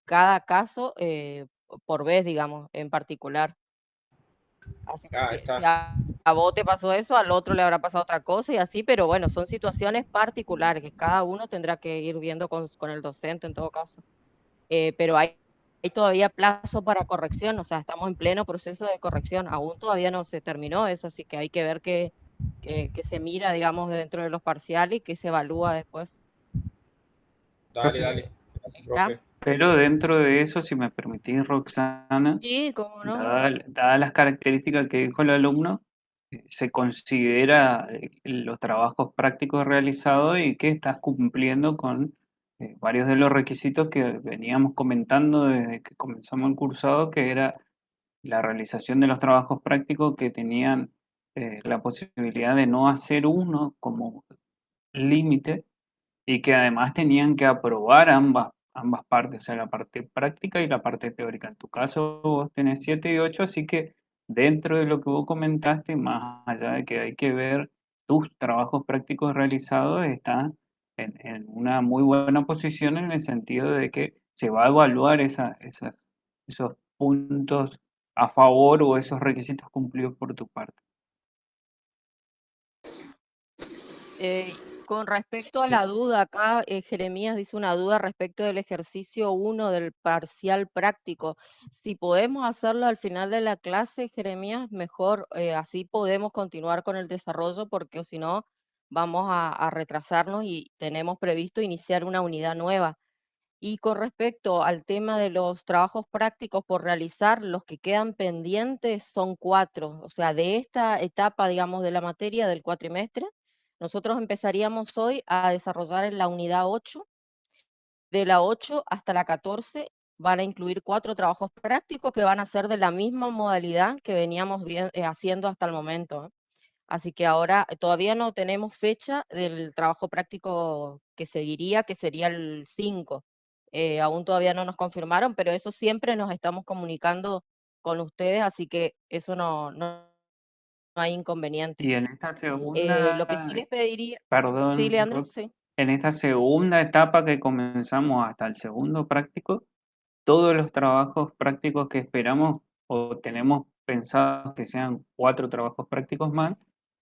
cada caso por vez, digamos, en particular. Así que Ah, si está. a vos te pasó eso, al otro le habrá pasado otra cosa y así, pero bueno, son situaciones particulares que cada uno tendrá que ir viendo con el docente en todo caso. Pero hay todavía plazo para corrección, o sea, estamos en pleno proceso de corrección, aún todavía no se terminó eso, así que hay que ver qué se mira, digamos, dentro de los parciales y qué se evalúa después. Dale, Profe, dale. Gracias, ¿Está? profe. pero dentro de eso, si me permitís, Roxana, Sí, cómo no. dadas las características que dijo el alumno, se considera los trabajos prácticos realizados y que estás cumpliendo con varios de los requisitos que veníamos comentando desde que comenzamos el cursado, que era la realización de los trabajos prácticos que tenían la posibilidad de no hacer uno como límite y que además tenían que aprobar ambas partes, o sea, la parte práctica y la parte teórica. En tu caso, vos tenés 7 y 8, así que dentro de lo que vos comentaste, más allá de que hay que ver tus trabajos prácticos realizados, estás en una muy buena posición en el sentido de que se va a evaluar esos puntos a favor o esos requisitos cumplidos por tu parte. Con respecto a Sí. la duda, acá Jeremías dice una duda respecto del ejercicio uno del parcial práctico. Si podemos hacerlo al final de la clase, Jeremías, mejor, así podemos continuar con el desarrollo, porque o si no, vamos a retrasarnos y tenemos previsto iniciar una unidad nueva. Y con respecto al tema de los trabajos prácticos por realizar, los que quedan pendientes son 4. O sea, de esta etapa, digamos, de la materia del cuatrimestre, nosotros empezaríamos hoy a desarrollar en la unidad 8. De la 8 hasta la 14 van a incluir 4 trabajos prácticos que van a ser de la misma modalidad que veníamos haciendo hasta el momento, ¿eh? Así que ahora todavía no tenemos fecha del trabajo práctico que seguiría, que sería el 5. Aún todavía no nos confirmaron, pero eso siempre nos estamos comunicando con ustedes, así que eso no hay inconveniente. Y en esta Lo que sí segunda, les pediría, sí, perdón, Leandro, sí. en esta segunda etapa que comenzamos hasta el segundo práctico, todos los trabajos prácticos que esperamos o tenemos pensados que sean 4 trabajos prácticos más,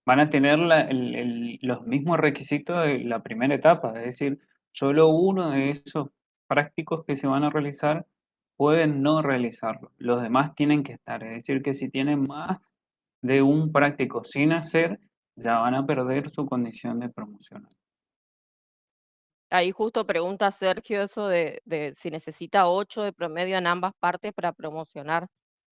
van a tener los mismos requisitos de la primera etapa, es decir, solo uno de esos prácticos que se van a realizar pueden no realizarlo, los demás tienen que estar, es decir, que si tienen más de un práctico sin hacer, ya van a perder su condición de promocional. Ahí justo pregunta Sergio eso de si necesita 8 de promedio en ambas partes para promocionar.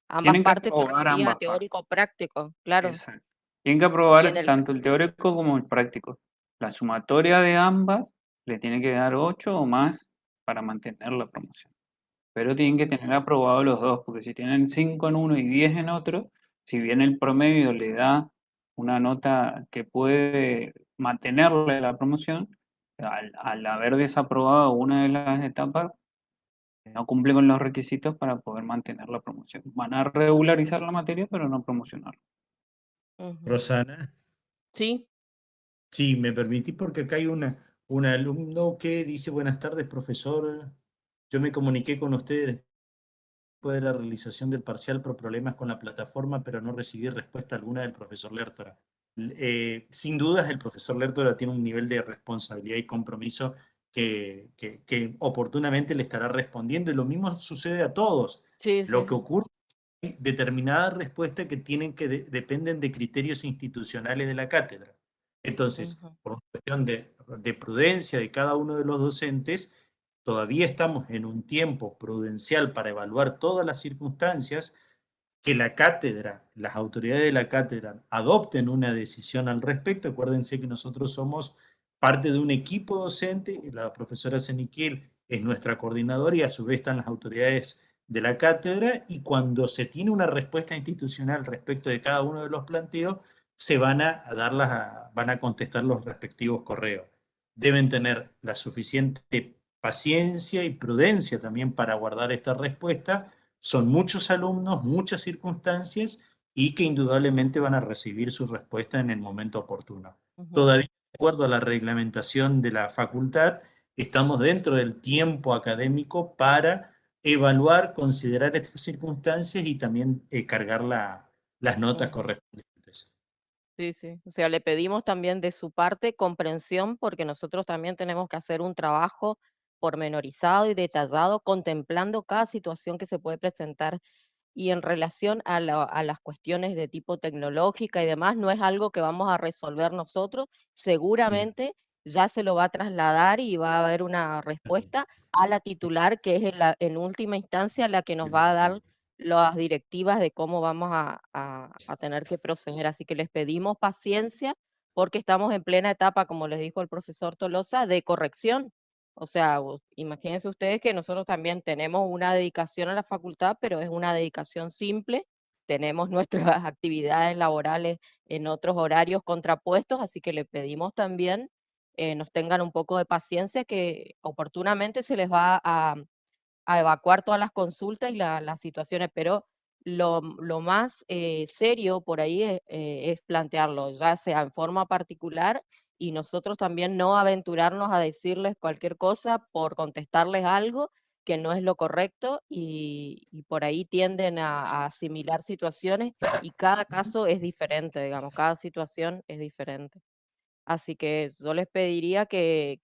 Ambas Tienen que partes te aprobar referías a ambas partes. teórico o práctico, claro. Exacto. Tienen que Y en aprobar el tanto el teórico como el práctico. La sumatoria de ambas le tiene que dar 8 o más para mantener la promoción. Pero tienen que tener aprobados los dos, porque si tienen 5 en uno y 10 en otro, si bien el promedio le da una nota que puede mantenerle la promoción, al haber desaprobado una de las etapas, no cumple con los requisitos para poder mantener la promoción. Van a regularizar la materia, pero no promocionar. ujú. Rosana, Sí, sí, me permití porque acá hay un alumno que dice, buenas tardes, profesor. Yo me comuniqué con ustedes después de la realización del parcial por problemas con la plataforma, pero no recibí respuesta alguna del profesor Lertora. Sin dudas, el profesor Lertora tiene un nivel de responsabilidad y compromiso que oportunamente le estará respondiendo, y lo mismo sucede a todos. sí, Lo sí, que sí. ocurre determinadas respuestas que tienen dependen de criterios institucionales de la cátedra. Entonces, Ujú. por una cuestión de prudencia de cada uno de los docentes, todavía estamos en un tiempo prudencial para evaluar todas las circunstancias, que la cátedra, las autoridades de la cátedra adopten una decisión al respecto. Acuérdense que nosotros somos parte de un equipo docente, la profesora Seniquiel es nuestra coordinadora y a su vez están las autoridades de la cátedra, y cuando se tiene una respuesta institucional respecto de cada uno de los planteos, se van a van a contestar los respectivos correos. Deben tener la suficiente paciencia y prudencia también para guardar esta respuesta. Son muchos alumnos, muchas circunstancias, y que indudablemente van a recibir su respuesta en el momento oportuno. Ujú. Todavía, de acuerdo a la reglamentación de la facultad, estamos dentro del tiempo académico para evaluar, considerar estas circunstancias y también cargar las notas Ujú. correspondientes. Sí, sí. O sea, le pedimos también de su parte comprensión porque nosotros también tenemos que hacer un trabajo pormenorizado y detallado, contemplando cada situación que se puede presentar. Y en relación a las cuestiones de tipo tecnológica y demás, no es algo que vamos a resolver nosotros. Bien, Seguramente ya se lo va a trasladar y va a haber una respuesta a la titular, que es en última instancia la que nos va a dar las directivas de cómo vamos a tener que proceder. Así que les pedimos paciencia porque estamos en plena etapa, como les dijo el profesor Tolosa, de corrección. O sea, imagínense ustedes que nosotros también tenemos una dedicación a la facultad, pero es una dedicación simple. Tenemos nuestras actividades laborales en otros horarios contrapuestos, así que le pedimos también nos tengan un poco de paciencia, que oportunamente se les va a evacuar todas las consultas y las situaciones, pero lo más serio por ahí es plantearlo, ya sea en forma particular y nosotros también no aventurarnos a decirles cualquier cosa por contestarles algo que no es lo correcto y por ahí tienden a asimilar situaciones y cada caso es diferente, digamos, cada situación es diferente. Así que yo les pediría que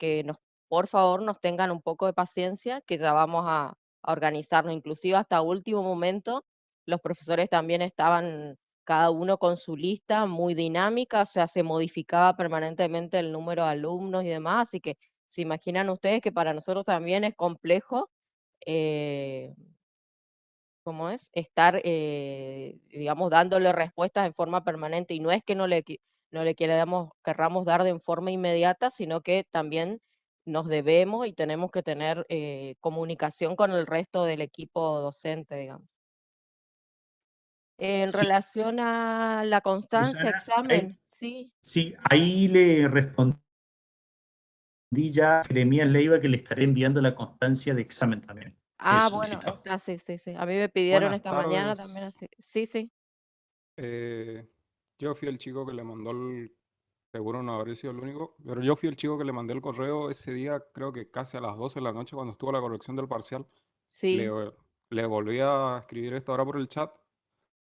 por favor, nos tengan un poco de paciencia, que ya vamos a organizarnos. Inclusive hasta último momento, los profesores también estaban cada uno con su lista muy dinámica, o sea, se modificaba permanentemente el número de alumnos y demás, así que se imaginan ustedes que para nosotros también es complejo eh, ¿cómo es? Estar, digamos, dándole respuestas en forma permanente, y no es que no le querramos dar de en forma inmediata, sino que también nos debemos y tenemos que tener, comunicación con el resto del equipo docente, digamos. En sí, relación a la constancia, Susana, examen, sí. sí, ahí le respondí ya a Jeremías Leiva que le estaré enviando la constancia de examen también, que Ah, bueno, solicitó. está, sí, sí, sí. A mí me pidieron Buenas esta mañana también tardes. así. Sí, sí. Yo fui el chico que le mandó seguro no habré sido el único, pero yo fui el chico que le mandé el correo ese día, creo que casi a las 12 de la noche cuando estuvo la corrección del parcial. Le, Sí. le volví a escribir esto ahora por el chat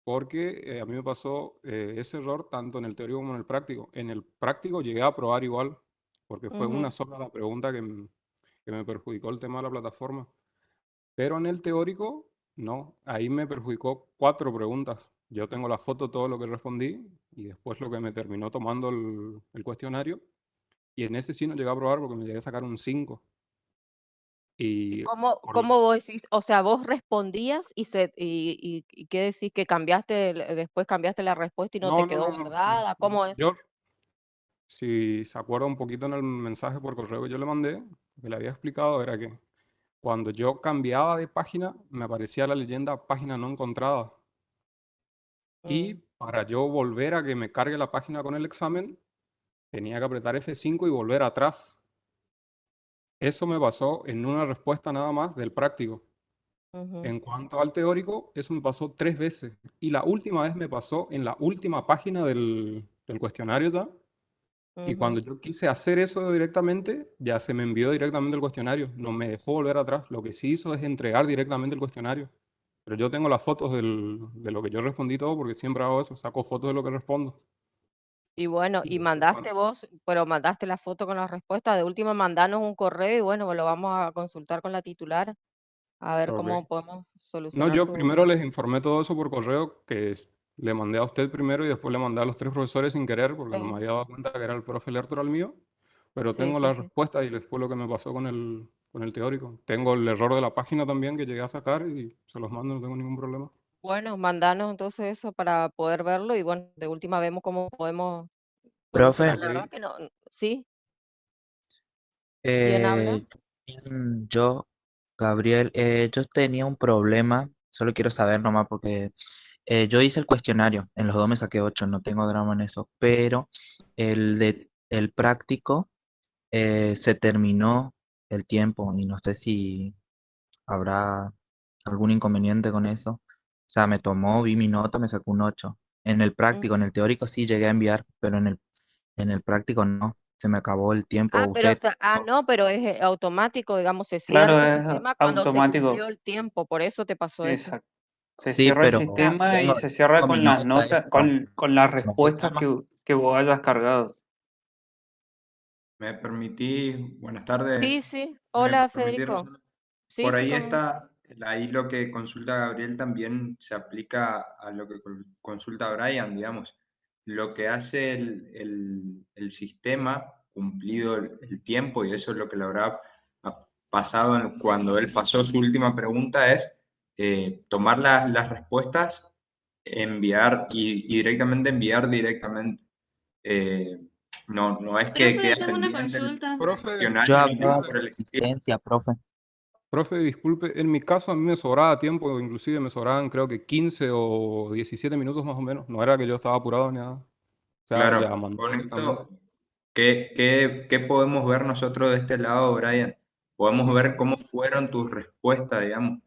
porque a mí me pasó ese error tanto en el teórico como en el práctico. En el práctico llegué a aprobar igual, porque fue una Ujú, sola la pregunta que me perjudicó el tema de la plataforma. Pero en el teórico, no, ahí me perjudicó 4 preguntas. Yo tengo la foto, todo lo que respondí y después lo que me terminó tomando el cuestionario. Y en ese sí no llegué a probar porque me llegué a sacar un 5. ¿y Y por la- cómo vos decís? O sea, vos respondías y ¿qué decís? ¿Que después cambiaste la respuesta y no te No, no, quedó no, no, no, guardada? no. ¿Cómo es? Yo, si se acuerda un poquito en el mensaje por correo que yo le mandé, que le había explicado, era que cuando yo cambiaba de página, me aparecía la leyenda página no encontrada. Y Mm, para yo volver a que me cargue la página con el examen, tenía que apretar F5 y volver atrás. Eso me pasó en una respuesta nada más del práctico. ujú, En cuanto al teórico, eso me pasó 3 veces. Y la última vez me pasó en la última página del cuestionario, ¿tá? Y ujú. cuando yo quise hacer eso directamente, ya se me envió directamente el cuestionario. No me dejó volver atrás. Lo que sí hizo es entregar directamente el cuestionario. Pero yo tengo las fotos de lo que yo respondí todo, porque siempre hago eso, saco fotos de lo que respondo. Y bueno, Y y después, mandaste vos, pero mandaste la foto con la respuesta. De última, mandanos un correo y bueno, lo vamos a consultar con la titular a ver cómo ok. podemos No, solucionar yo tu... primero les informé todo eso por correo, le mandé a usted primero y después le mandé a los 3 profesores sin querer, porque no me Sí, había dado cuenta que era el profe Lertor al mío, pero sí, tengo sí, la sí. respuesta y después lo que me pasó con el teórico. Tengo el error de la página también que llegué a sacar y se los mando, no tengo ningún problema. Bueno, mandanos entonces eso para poder verlo y bueno, de última vemos cómo podemos solucionar. Profe, La verdad Ok. que no, sí, ¿quién habla? yo, Gabriel, yo tenía un problema, solo quiero saber nomás porque yo hice el cuestionario, en los dos me saqué 8, no tengo drama en eso, pero el práctico se terminó el tiempo y no sé si habrá algún inconveniente con eso. O sea, me tomó, vi mi nota, me sacó un 8. En el práctico, en Ujú. el teórico sí llegué a enviar, pero en el práctico no. se me acabó el tiempo Ah, pero, o usted. sea, no, pero es automático, digamos, se Claro, cierra el es sistema cuando se automático. cumplió el tiempo, por eso te pasó eso. Exacto. Se Sí, cierra el pero sistema y tengo, se cierra tengo mi con las nota notas, esa con las con el respuestas examen. que vos hayas cargado. ¿Me permitís? Buenas tardes. Sí, sí. ¿Me Hola, permitís, Federico. Rosana? Sí, Por sí, ahí cómo no. está, ahí lo que consulta Gabriel también se aplica a lo que consulta Brian, digamos. Lo que hace el sistema, cumplido el tiempo, y eso es lo que le habrá pasado cuando él pasó su última pregunta, es tomar las respuestas, enviar y directamente enviar directamente. Eh, no es que Profe, quede tengo una pendiente el consulta. Profe, Yo cuestionario ni nada hablaba por de el la estilo. asistencia, profe. profe, disculpe, en mi caso a mí me sobraba tiempo, inclusive me sobraban creo que 15 o 17 minutos más o menos. No era que yo estaba apurado ni nada. O sea, le Claro, mandó con directamente. esto, ¿qué podemos ver nosotros de este lado, Brian? Podemos ver Ujú, cómo fueron tus respuestas, digamos.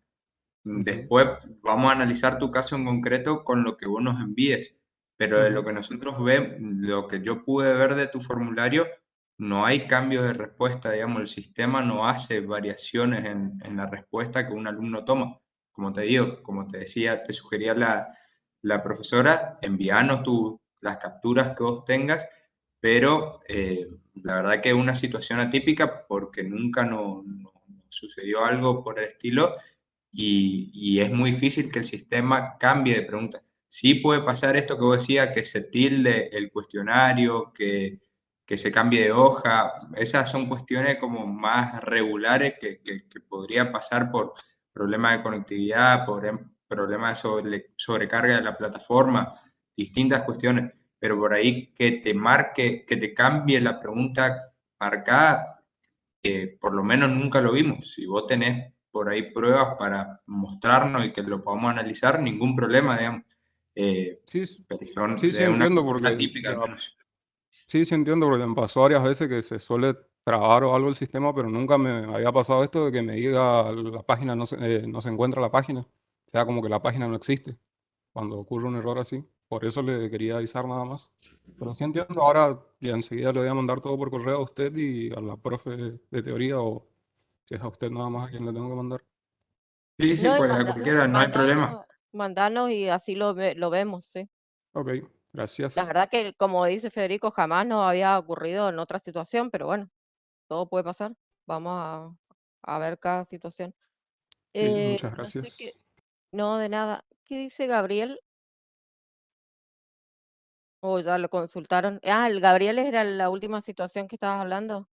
ujú, Después vamos a analizar tu caso en concreto con lo que vos nos envíes, pero de lo ujú. que nosotros vemos, lo que yo pude ver de tu formulario, no hay cambios de respuesta, digamos, el sistema no hace variaciones en la respuesta que un alumno toma. Como te digo, como te decía, te sugería la profesora, envíanos las capturas que vos tengas, pero la verdad que es una situación atípica porque nunca no sucedió algo por el estilo y es muy difícil que el sistema cambie de pregunta. Sí puede pasar esto que vos decías, que se tilde el cuestionario, que se cambie de hoja. Esas son cuestiones como más regulares que podría pasar por problemas de conectividad, por problemas de sobrecarga de la plataforma, distintas cuestiones. Pero por ahí que te marque, que te cambie la pregunta marcada, por lo menos nunca lo vimos. Si vos tenés por ahí pruebas para mostrarnos y que lo podamos analizar, ningún problema, digamos. Sí, Pero sí es una entiendo cuestión porque atípica al menos. sí entiendo porque me pasó varias veces que se suele trabar o algo el sistema, pero nunca me había pasado esto de que me diga la página no se encuentra la página. O sea, como que la página no existe cuando ocurre un error así. Por eso le quería avisar nada más. Pero sí entiendo, ahora ya enseguida le voy a mandar todo por correo a usted y a la profe de teoría o si es a usted nada más a quien le tengo que mandar. Sí, sí, No, y pues a cualquiera, no hay problema. mandanos y así lo vemos, sí. Ok, La gracias. verdad que, como dice Federico, jamás nos había ocurrido en otra situación, pero bueno, todo puede pasar. Vamos a ver cada situación. Sí, muchas No sé qué, gracias. no, de nada. ¿Qué dice Gabriel? ¿O ya lo consultaron? Ah, el Gabriel era la última situación que estabas hablando.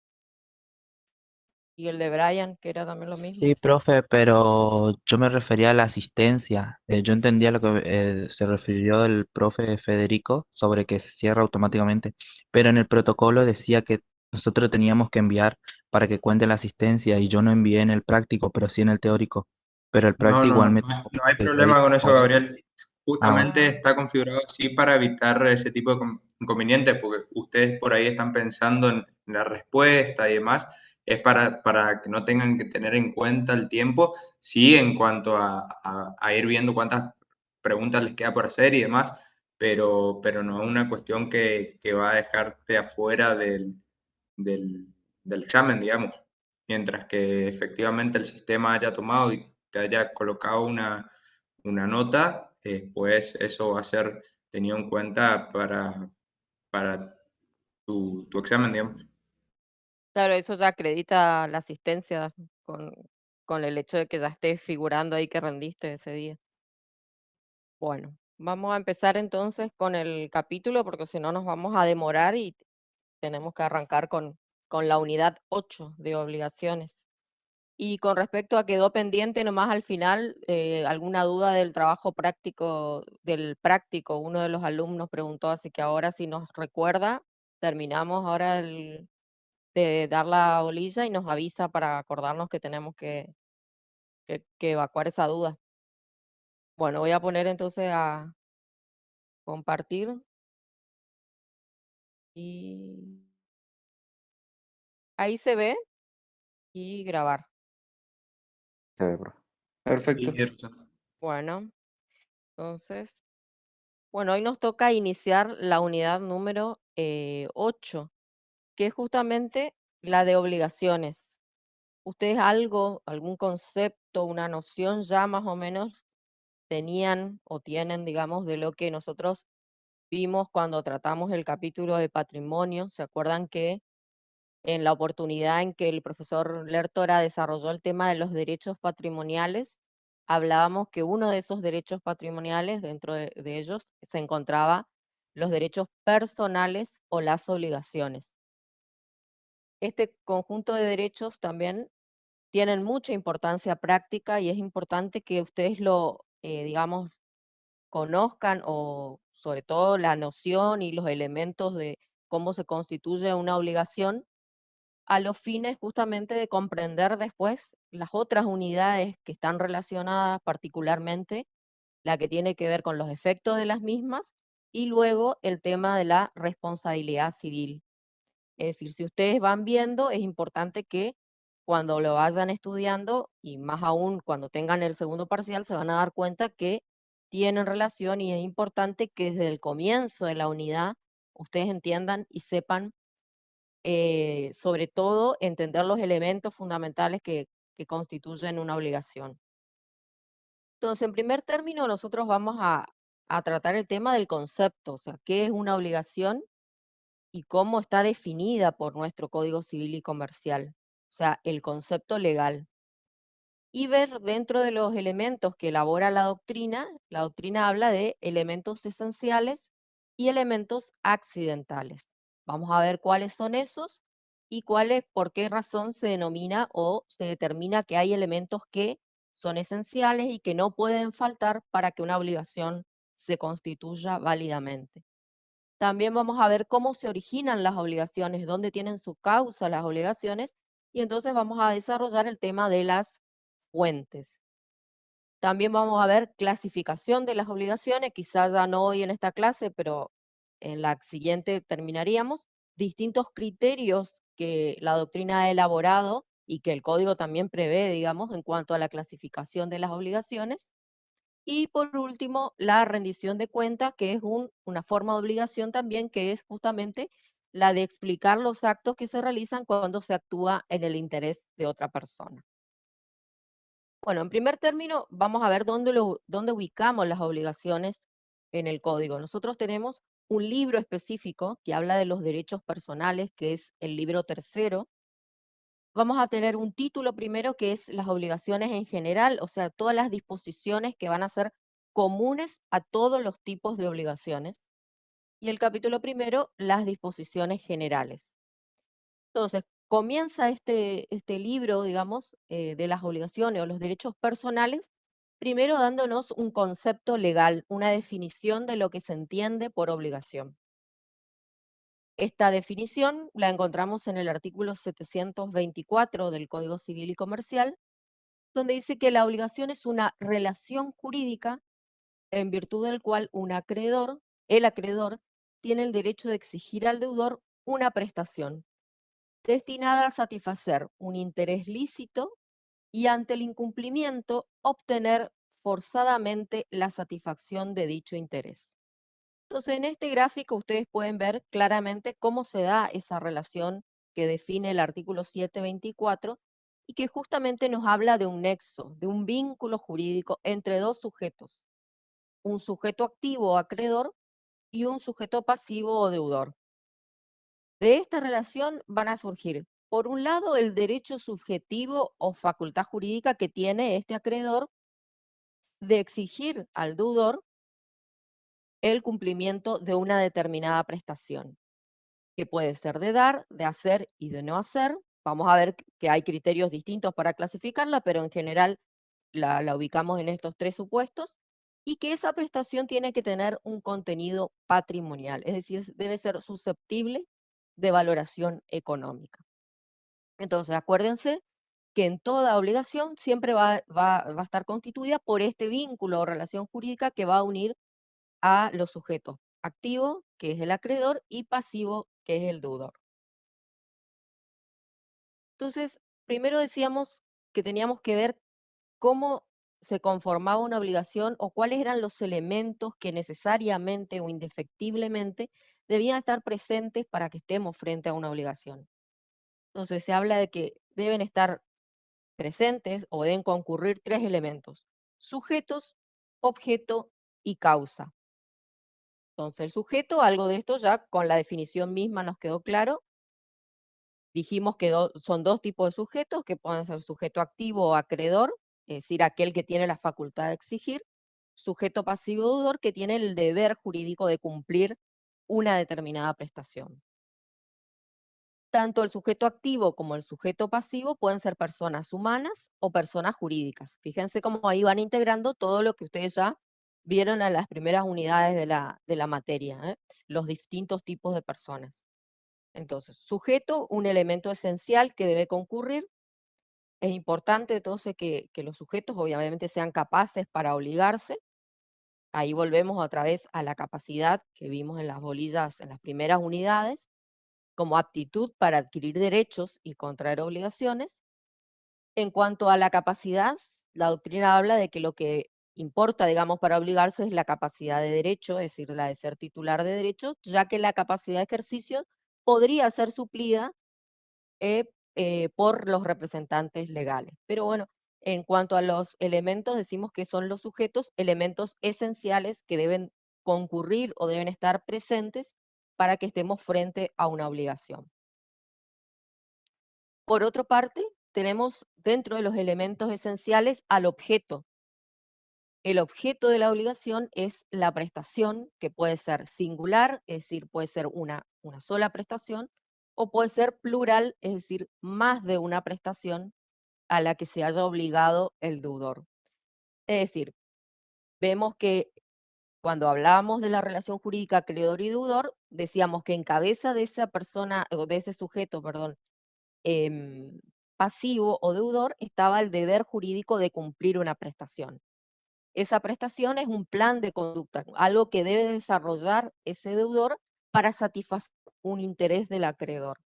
Y el de Brian, que era también lo mismo. Sí, profe, pero yo me refería a la asistencia. Yo entendía lo que se refirió el profe Federico sobre que se cierra automáticamente, pero en el protocolo decía que nosotros teníamos que enviar para que cuente la asistencia y yo no envié en el práctico, pero sí en el teórico. Pero el No, práctico igual me no hay que lo problema hice con eso, por él. Gabriel. Justamente Ah, está configurado así para evitar ese tipo de inconvenientes, porque ustedes por ahí están pensando en la respuesta y demás, es para que no tengan que tener en cuenta el tiempo, sí, en cuanto a ir viendo cuántas preguntas les queda por hacer y demás, pero no es una cuestión que va a dejarte afuera del, del examen, digamos. Mientras que efectivamente el sistema haya tomado y te haya colocado una nota, pues eso va a ser tenido en cuenta para tu examen, digamos. Claro, eso ya acredita la asistencia con, con el hecho de que ya estés figurando ahí que rendiste ese día. Bueno, vamos a empezar entonces con el capítulo porque si no nos vamos a demorar y tenemos que arrancar con la unidad 8 de obligaciones. Y con respecto a quedó pendiente nomás al final, alguna duda del trabajo práctico, del práctico, uno de los alumnos preguntó, así que ahora si nos recuerda, terminamos ahora de dar la bolilla y nos avisa para acordarnos que tenemos que evacuar esa duda. Bueno, voy a poner entonces a compartir y ahí se ve y grabar. Se ve, profe. Perfecto. Sí, Bueno, entonces, bueno, hoy nos toca iniciar la unidad número 8, que es justamente la de obligaciones. ¿Ustedes algún concepto, una noción ya más o menos tenían o tienen, digamos, de lo que nosotros vimos cuando tratamos el capítulo de patrimonio? ¿Se acuerdan que en la oportunidad en que el profesor Lertora desarrolló el tema de los derechos patrimoniales, hablábamos que uno de esos derechos patrimoniales, dentro de ellos, se encontraba los derechos personales o las obligaciones? Este conjunto de derechos también tienen mucha importancia práctica y es importante que ustedes digamos, conozcan, o sobre todo la noción y los elementos de cómo se constituye una obligación, a los fines justamente de comprender después las otras unidades que están relacionadas, particularmente la que tiene que ver con los efectos de las mismas, y luego el tema de la responsabilidad civil. Es decir, si ustedes van viendo, es importante que cuando lo vayan estudiando, y más aún cuando tengan el segundo parcial, se van a dar cuenta que tienen relación, y es importante que desde el comienzo de la unidad ustedes entiendan y sepan, sobre todo, entender los elementos fundamentales que constituyen una obligación. Entonces, en primer término, nosotros vamos a tratar el tema del concepto, o sea, ¿qué es una obligación y cómo está definida por nuestro Código Civil y Comercial? O sea, el concepto legal. Y ver dentro de los elementos que elabora la doctrina habla de elementos esenciales y elementos accidentales. Vamos a ver cuáles son esos y por qué razón se denomina o se determina que hay elementos que son esenciales y que no pueden faltar para que una obligación se constituya válidamente. También vamos a ver cómo se originan las obligaciones, dónde tienen su causa las obligaciones, y entonces vamos a desarrollar el tema de las fuentes. También vamos a ver clasificación de las obligaciones, quizás ya no hoy en esta clase, pero en la siguiente terminaríamos, distintos criterios que la doctrina ha elaborado y que el código también prevé, digamos, en cuanto a la clasificación de las obligaciones. Y por último, la rendición de cuentas, que es una forma de obligación también, que es justamente la de explicar los actos que se realizan cuando se actúa en el interés de otra persona. Bueno, en primer término, vamos a ver dónde ubicamos las obligaciones en el código. Nosotros tenemos un libro específico que habla de los derechos personales, que es el libro tercero. Vamos a tener un título primero que es las obligaciones en general, o sea, todas las disposiciones que van a ser comunes a todos los tipos de obligaciones. Y el capítulo primero, las disposiciones generales. Entonces, comienza este libro, digamos, de las obligaciones o los derechos personales, primero dándonos un concepto legal, una definición de lo que se entiende por obligación. Esta definición la encontramos en el artículo 724 del Código Civil y Comercial, donde dice que la obligación es una relación jurídica en virtud del cual el acreedor, tiene el derecho de exigir al deudor una prestación destinada a satisfacer un interés lícito y ante el incumplimiento obtener forzadamente la satisfacción de dicho interés. Entonces, en este gráfico ustedes pueden ver claramente cómo se da esa relación que define el artículo 724 y que justamente nos habla de un nexo, de un vínculo jurídico entre dos sujetos, un sujeto activo o acreedor y un sujeto pasivo o deudor. De esta relación van a surgir, por un lado, el derecho subjetivo o facultad jurídica que tiene este acreedor de exigir al deudor el cumplimiento de una determinada prestación, que puede ser de dar, de hacer y de no hacer. Vamos a ver que hay criterios distintos para clasificarla, pero en general la ubicamos en estos tres supuestos, y que esa prestación tiene que tener un contenido patrimonial, es decir, debe ser susceptible de valoración económica. Entonces, acuérdense que en toda obligación siempre va a estar constituida por este vínculo o relación jurídica que va a unir a los sujetos: activo, que es el acreedor, y pasivo, que es el deudor. Entonces, primero decíamos que teníamos que ver cómo se conformaba una obligación o cuáles eran los elementos que necesariamente o indefectiblemente debían estar presentes para que estemos frente a una obligación. Entonces se habla de que deben estar presentes o deben concurrir 3 elementos: sujetos, objeto y causa. Entonces el sujeto, algo de esto ya con la definición misma nos quedó claro. Dijimos que son 2 tipos de sujetos, que pueden ser sujeto activo o acreedor, es decir, aquel que tiene la facultad de exigir; sujeto pasivo o deudor, que tiene el deber jurídico de cumplir una determinada prestación. Tanto el sujeto activo como el sujeto pasivo pueden ser personas humanas o personas jurídicas. Fíjense cómo ahí van integrando todo lo que ustedes ya vieron en las primeras unidades de la materia, ¿eh? Los distintos tipos de personas. Entonces, sujeto, un elemento esencial que debe concurrir. Es importante entonces que los sujetos obviamente sean capaces para obligarse. Ahí volvemos otra vez a la capacidad que vimos en las bolillas en las primeras unidades, como aptitud para adquirir derechos y contraer obligaciones. En cuanto a la capacidad, la doctrina habla de que lo que importa, digamos, para obligarse es la capacidad de derecho, es decir, la de ser titular de derechos, ya que la capacidad de ejercicio podría ser suplida por los representantes legales. Pero bueno, en cuanto a los elementos, decimos que son los sujetos elementos esenciales que deben concurrir o deben estar presentes para que estemos frente a una obligación. Por otra parte, tenemos dentro de los elementos esenciales al objeto. El objeto de la obligación es la prestación, que puede ser singular, es decir, puede ser una sola prestación, o puede ser plural, es decir, más de una prestación a la que se haya obligado el deudor. Es decir, vemos que cuando hablábamos de la relación jurídica acreedor y deudor, decíamos que en cabeza de esa persona, o de ese sujeto, perdón, em, pasivo o deudor, estaba el deber jurídico de cumplir una prestación. Esa prestación es un plan de conducta, algo que debe desarrollar ese deudor para satisfacer un interés del acreedor.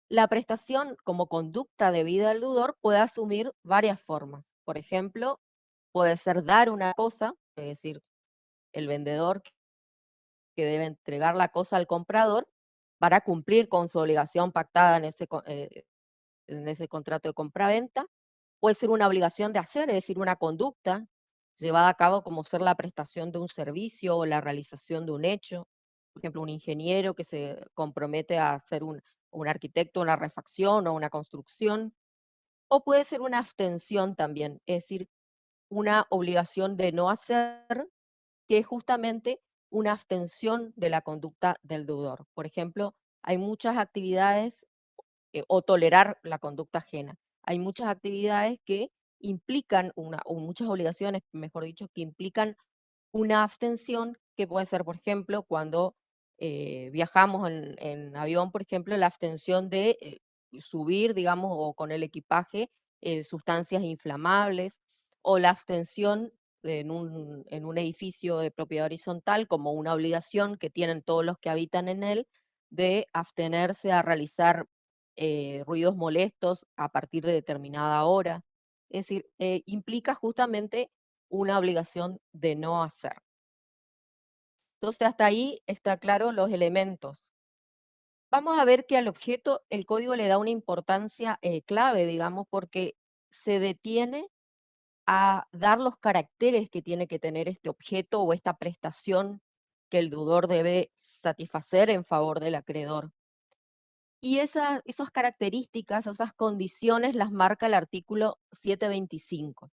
La prestación como conducta debida al deudor puede asumir varias formas. Por ejemplo, puede ser dar una cosa, es decir, el vendedor que debe entregar la cosa al comprador para cumplir con su obligación pactada en ese contrato de compraventa. Puede ser una obligación de hacer, es decir, una conducta llevada a cabo como ser la prestación de un servicio o la realización de un hecho. Por ejemplo, un ingeniero que se compromete a hacer un arquitecto, una refacción o una construcción. O puede ser una abstención también, es decir, una obligación de no hacer, que es justamente una abstención de la conducta del deudor. Por ejemplo, hay muchas actividades o tolerar la conducta ajena. Hay muchas actividades que implican o muchas obligaciones, mejor dicho, que implican una abstención, que puede ser, por ejemplo, cuando viajamos en avión, por ejemplo, la abstención de subir, digamos, o con el equipaje sustancias inflamables, o la abstención en un edificio de propiedad horizontal como una obligación que tienen todos los que habitan en él de abstenerse a realizar ruidos molestos a partir de determinada hora. Es decir, implica justamente una obligación de no hacer. Entonces, hasta ahí está claro los elementos. Vamos a ver que al objeto el código le da una importancia clave, digamos, porque se detiene a dar los caracteres que tiene que tener este objeto o esta prestación que el deudor debe satisfacer en favor del acreedor. Y esas características, esas condiciones las marca el artículo 725.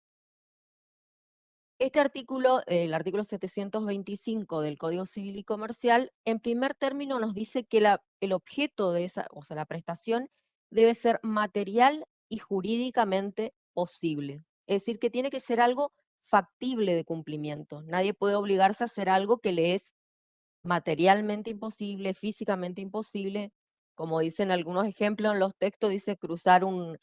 Este artículo, el artículo 725 del Código Civil y Comercial, en primer término nos dice que el objeto de esa, o sea, la prestación, debe ser material y jurídicamente posible. Es decir, que tiene que ser algo factible de cumplimiento. Nadie puede obligarse a hacer algo que le es materialmente imposible, físicamente imposible. Como dicen algunos ejemplos en los textos, dice cruzar un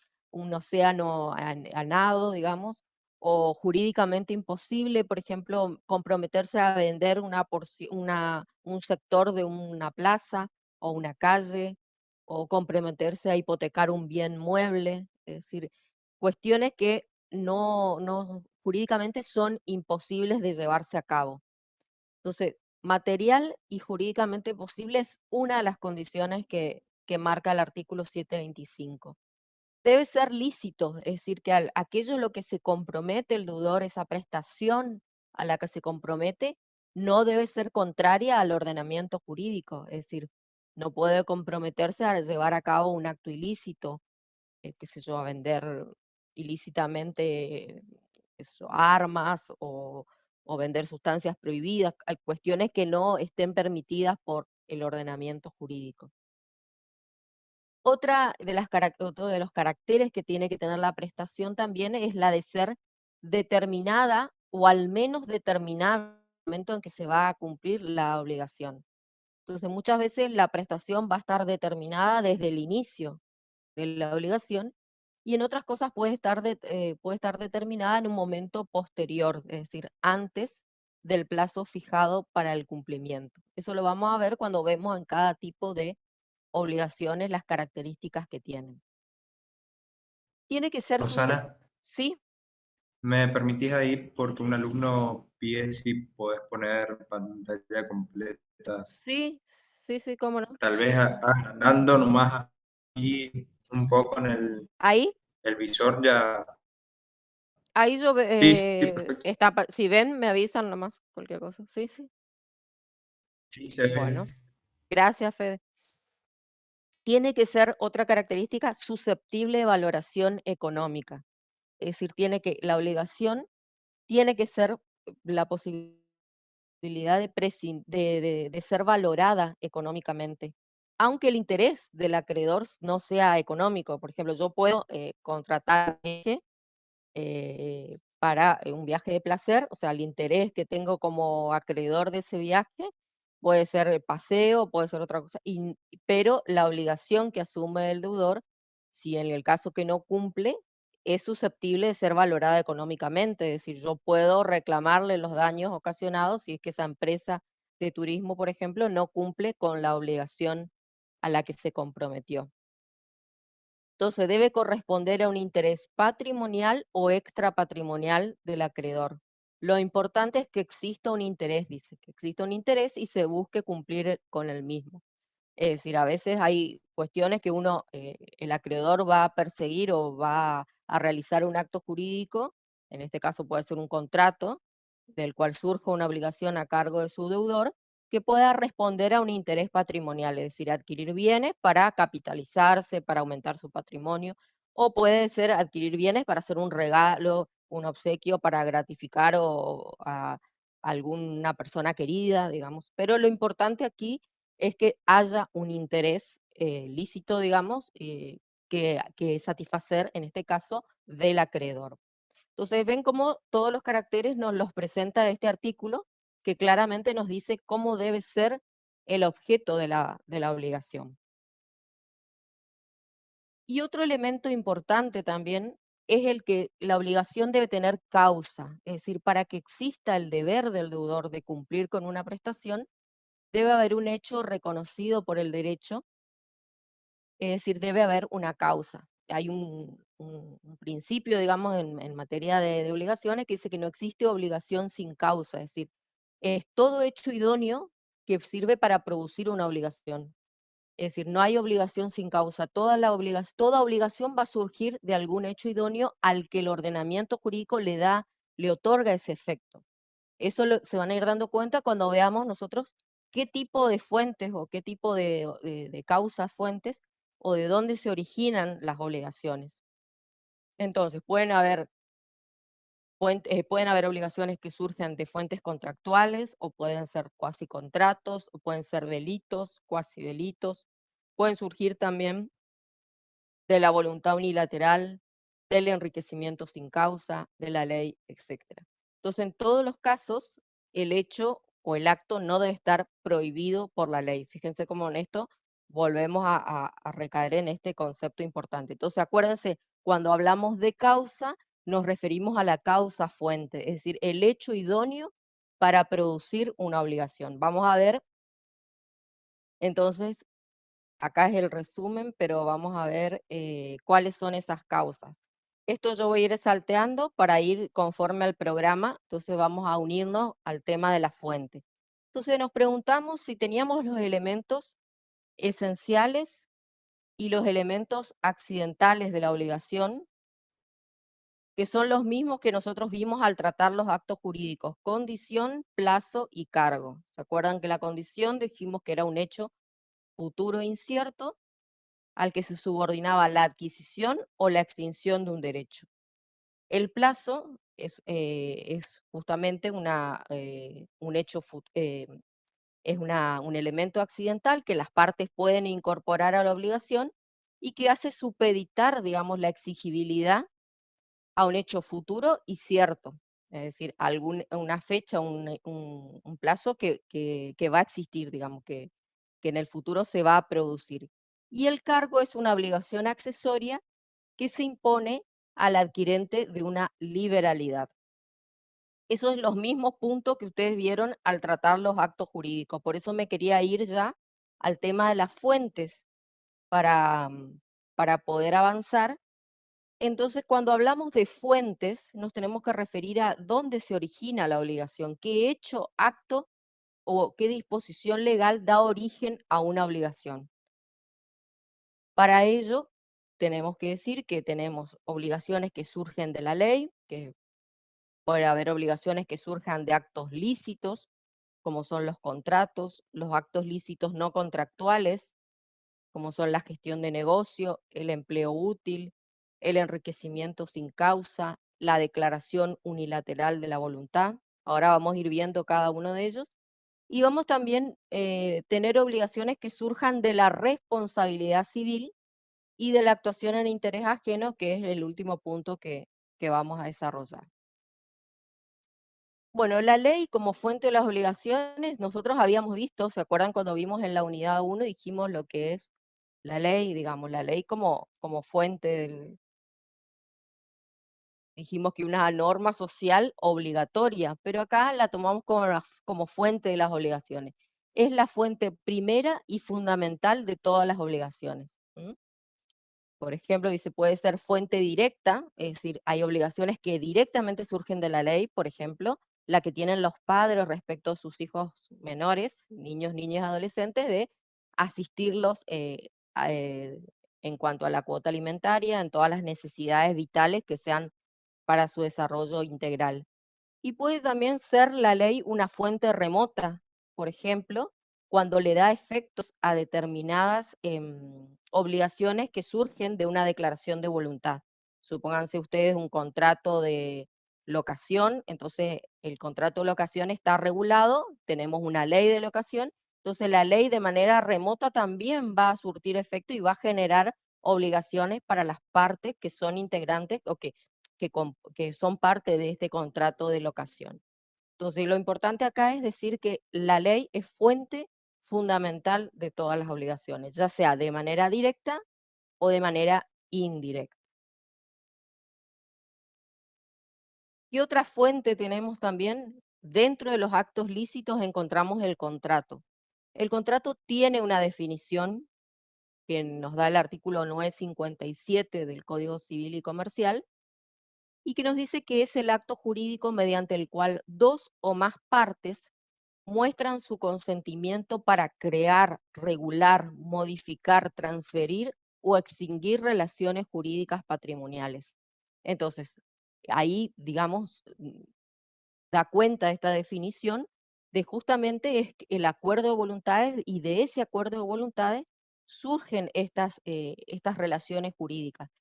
océano a nado, digamos, o jurídicamente imposible, por ejemplo, comprometerse a vender un sector de una plaza o una calle, o comprometerse a hipotecar un bien mueble, es decir, cuestiones que no jurídicamente son imposibles de llevarse a cabo. Entonces, material y jurídicamente posible es una de las condiciones que marca el artículo 725. Debe ser lícito, es decir, que aquello en lo que se compromete el deudor, esa prestación a la que se compromete, no debe ser contraria al ordenamiento jurídico, es decir, no puede comprometerse a llevar a cabo un acto ilícito, qué sé yo, a vender ilícitamente eso, armas o vender sustancias prohibidas, hay cuestiones que no estén permitidas por el ordenamiento jurídico. Otro de los caracteres que tiene que tener la prestación también es la de ser determinada o al menos determinada en el momento en que se va a cumplir la obligación. Entonces, muchas veces la prestación va a estar determinada desde el inicio de la obligación y en otras cosas puede estar determinada en un momento posterior, es decir, antes del plazo fijado para el cumplimiento. Eso lo vamos a ver cuando vemos en cada tipo de obligaciones las características que tienen. Tiene que ser Rosana, ¿sí? ¿me permitís ahí? Porque un alumno pide si podés poner pantalla completa, Sí, sí, sí, cómo no. tal vez agrandando nomás y un poco en Ahí, el visor ya. ahí yo, Sí, sí, perfecto. si ven, me avisan nomás, cualquier cosa. Sí, sí. Sí, se ve. Bueno, gracias, Fede. Tiene que ser otra característica susceptible de valoración económica. Es decir, la obligación tiene que ser la posibilidad de ser valorada económicamente, aunque el interés del acreedor no sea económico. Por ejemplo, yo puedo contratar para un viaje de placer, o sea, el interés que tengo como acreedor de ese viaje puede ser el paseo, puede ser otra cosa, pero la obligación que asume el deudor, si en el caso que no cumple, es susceptible de ser valorada económicamente, es decir, yo puedo reclamarle los daños ocasionados si es que esa empresa de turismo, por ejemplo, no cumple con la obligación a la que se comprometió. Entonces debe corresponder a un interés patrimonial o extrapatrimonial del acreedor. Lo importante es que exista un interés, dice, que exista un interés y se busque cumplir con el mismo. Es decir, a veces hay cuestiones que el acreedor va a perseguir o va a realizar un acto jurídico, en este caso puede ser un contrato, del cual surja una obligación a cargo de su deudor, que pueda responder a un interés patrimonial, es decir, adquirir bienes para capitalizarse, para aumentar su patrimonio, o puede ser adquirir bienes para hacer un regalo, un obsequio para gratificar a alguna persona querida, digamos. Pero lo importante aquí es que haya un interés lícito, digamos, que satisfacer, en este caso, del acreedor. Entonces, ven cómo todos los caracteres nos los presenta este artículo, que claramente nos dice cómo debe ser el objeto de la obligación. Y otro elemento importante también es el que la obligación debe tener causa, es decir, para que exista el deber del deudor de cumplir con una prestación, debe haber un hecho reconocido por el derecho, es decir, debe haber una causa. Hay un principio, digamos, en materia de obligaciones que dice que no existe obligación sin causa, es decir, es todo hecho idóneo que sirve para producir una obligación. Es decir, no hay obligación sin causa. Toda obligación va a surgir de algún hecho idóneo al que el ordenamiento jurídico le otorga ese efecto. Eso se van a ir dando cuenta cuando veamos nosotros qué tipo de fuentes o qué tipo de causas fuentes o de dónde se originan las obligaciones. Entonces, pueden haber obligaciones que surgen de fuentes contractuales o pueden ser cuasi contratos o pueden ser delitos, cuasi delitos. Pueden surgir también de la voluntad unilateral, del enriquecimiento sin causa, de la ley, etcétera. Entonces, en todos los casos, el hecho o el acto no debe estar prohibido por la ley. Fíjense cómo en esto volvemos a recaer en este concepto importante. Entonces, acuérdense, cuando hablamos de causa, nos referimos a la causa fuente, es decir, el hecho idóneo para producir una obligación. Vamos a ver, entonces, acá es el resumen, pero vamos a ver cuáles son esas causas. Esto yo voy a ir salteando para ir conforme al programa, entonces vamos a unirnos al tema de la fuente. Entonces nos preguntamos si teníamos los elementos esenciales y los elementos accidentales de la obligación, que son los mismos que nosotros vimos al tratar los actos jurídicos: condición, plazo y cargo. ¿Se acuerdan que la condición dijimos que era un hecho futuro incierto al que se subordinaba la adquisición o la extinción de un derecho? El plazo es justamente un hecho, un elemento accidental que las partes pueden incorporar a la obligación y que hace supeditar, digamos, la exigibilidad a un hecho futuro y cierto. Es decir, una fecha, un plazo que va a existir, digamos, que en el futuro se va a producir. Y el cargo es una obligación accesoria que se impone al adquirente de una liberalidad. Esos son los mismos puntos que ustedes vieron al tratar los actos jurídicos. Por eso me quería ir ya al tema de las fuentes para poder avanzar. Entonces, cuando hablamos de fuentes, nos tenemos que referir a dónde se origina la obligación, qué hecho, acto o qué disposición legal da origen a una obligación. Para ello, tenemos que decir que tenemos obligaciones que surgen de la ley, que puede haber obligaciones que surjan de actos lícitos, como son los contratos, los actos lícitos no contractuales, como son la gestión de negocio, el empleo útil, el enriquecimiento sin causa, la declaración unilateral de la voluntad. Ahora vamos a ir viendo cada uno de ellos. Y vamos también a tener obligaciones que surjan de la responsabilidad civil y de la actuación en interés ajeno, que es el último punto que vamos a desarrollar. Bueno, la ley como fuente de las obligaciones, nosotros habíamos visto, ¿se acuerdan cuando vimos en la unidad 1, dijimos lo que es la ley, digamos, la ley como fuente dijimos que una norma social obligatoria, pero acá la tomamos como fuente de las obligaciones. Es la fuente primera y fundamental de todas las obligaciones. Por ejemplo, dice, puede ser fuente directa, es decir, hay obligaciones que directamente surgen de la ley, por ejemplo, la que tienen los padres respecto a sus hijos menores, niños, niñas, adolescentes, de asistirlos en cuanto a la cuota alimentaria, en todas las necesidades vitales que sean para su desarrollo integral. Y puede también ser la ley una fuente remota, por ejemplo, cuando le da efectos a determinadas obligaciones que surgen de una declaración de voluntad. Supónganse ustedes un contrato de locación, entonces el contrato de locación está regulado, tenemos una ley de locación, entonces la ley de manera remota también va a surtir efecto y va a generar obligaciones para las partes que son integrantes o que son parte de este contrato de locación. Entonces, lo importante acá es decir que la ley es fuente fundamental de todas las obligaciones, ya sea de manera directa o de manera indirecta. ¿Qué otra fuente tenemos también? Dentro de los actos lícitos encontramos el contrato. El contrato tiene una definición que nos da el artículo 957 del Código Civil y Comercial, y que nos dice que es el acto jurídico mediante el cual dos o más partes muestran su consentimiento para crear, regular, modificar, transferir o extinguir relaciones jurídicas patrimoniales. Entonces, ahí, digamos, da cuenta esta definición de justamente es el acuerdo de voluntades, y de ese acuerdo de voluntades surgen estas relaciones jurídicas.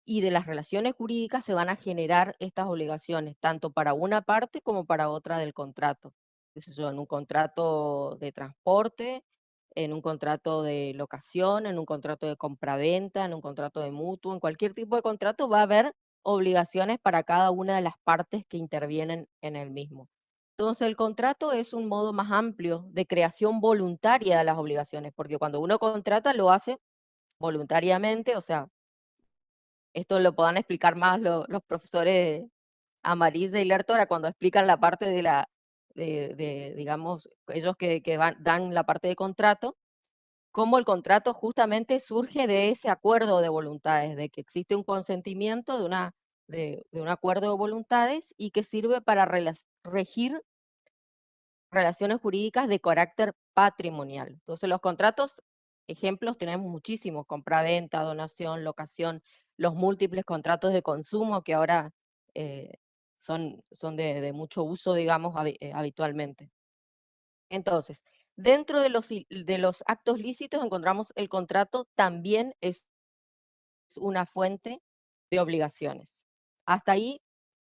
Y de las relaciones jurídicas se van a generar estas obligaciones, tanto para una parte como para otra del contrato. En un contrato de transporte, en un contrato de locación, en un contrato de compraventa, en un contrato de mutuo, en cualquier tipo de contrato va a haber obligaciones para cada una de las partes que intervienen en el mismo. Entonces, el contrato es un modo más amplio de creación voluntaria de las obligaciones, porque cuando uno contrata lo hace voluntariamente, o sea, esto lo puedan explicar más los profesores Amarilla y Lertora cuando explican la parte digamos, ellos que dan la parte de contrato, cómo el contrato justamente surge de ese acuerdo de voluntades, de que existe un consentimiento de un acuerdo de voluntades y que sirve para regir relaciones jurídicas de carácter patrimonial. Entonces, los contratos, ejemplos tenemos muchísimos: compraventa, donación, locación, los múltiples contratos de consumo que ahora son de mucho uso, digamos, habitualmente. Entonces, dentro de los actos lícitos encontramos el contrato también es una fuente de obligaciones. Hasta ahí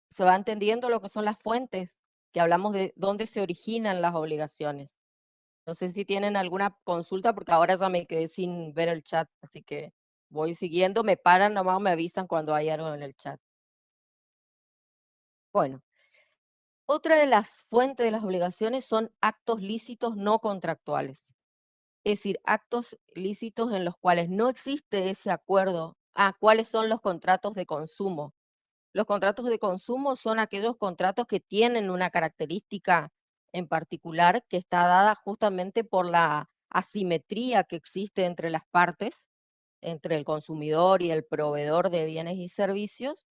se va entendiendo lo que son las fuentes, que hablamos de dónde se originan las obligaciones. No sé si tienen alguna consulta, porque ahora ya me quedé sin ver el chat, así que voy siguiendo, me paran nomás, me avisan cuando hay algo en el chat. Bueno, otra de las fuentes de las obligaciones son actos lícitos no contractuales. Es decir, actos lícitos en los cuales no existe ese acuerdo. ¿Cuáles son los contratos de consumo? Los contratos de consumo son aquellos contratos que tienen una característica en particular que está dada justamente por la asimetría que existe entre las partes, entre el consumidor y el proveedor de bienes y servicios,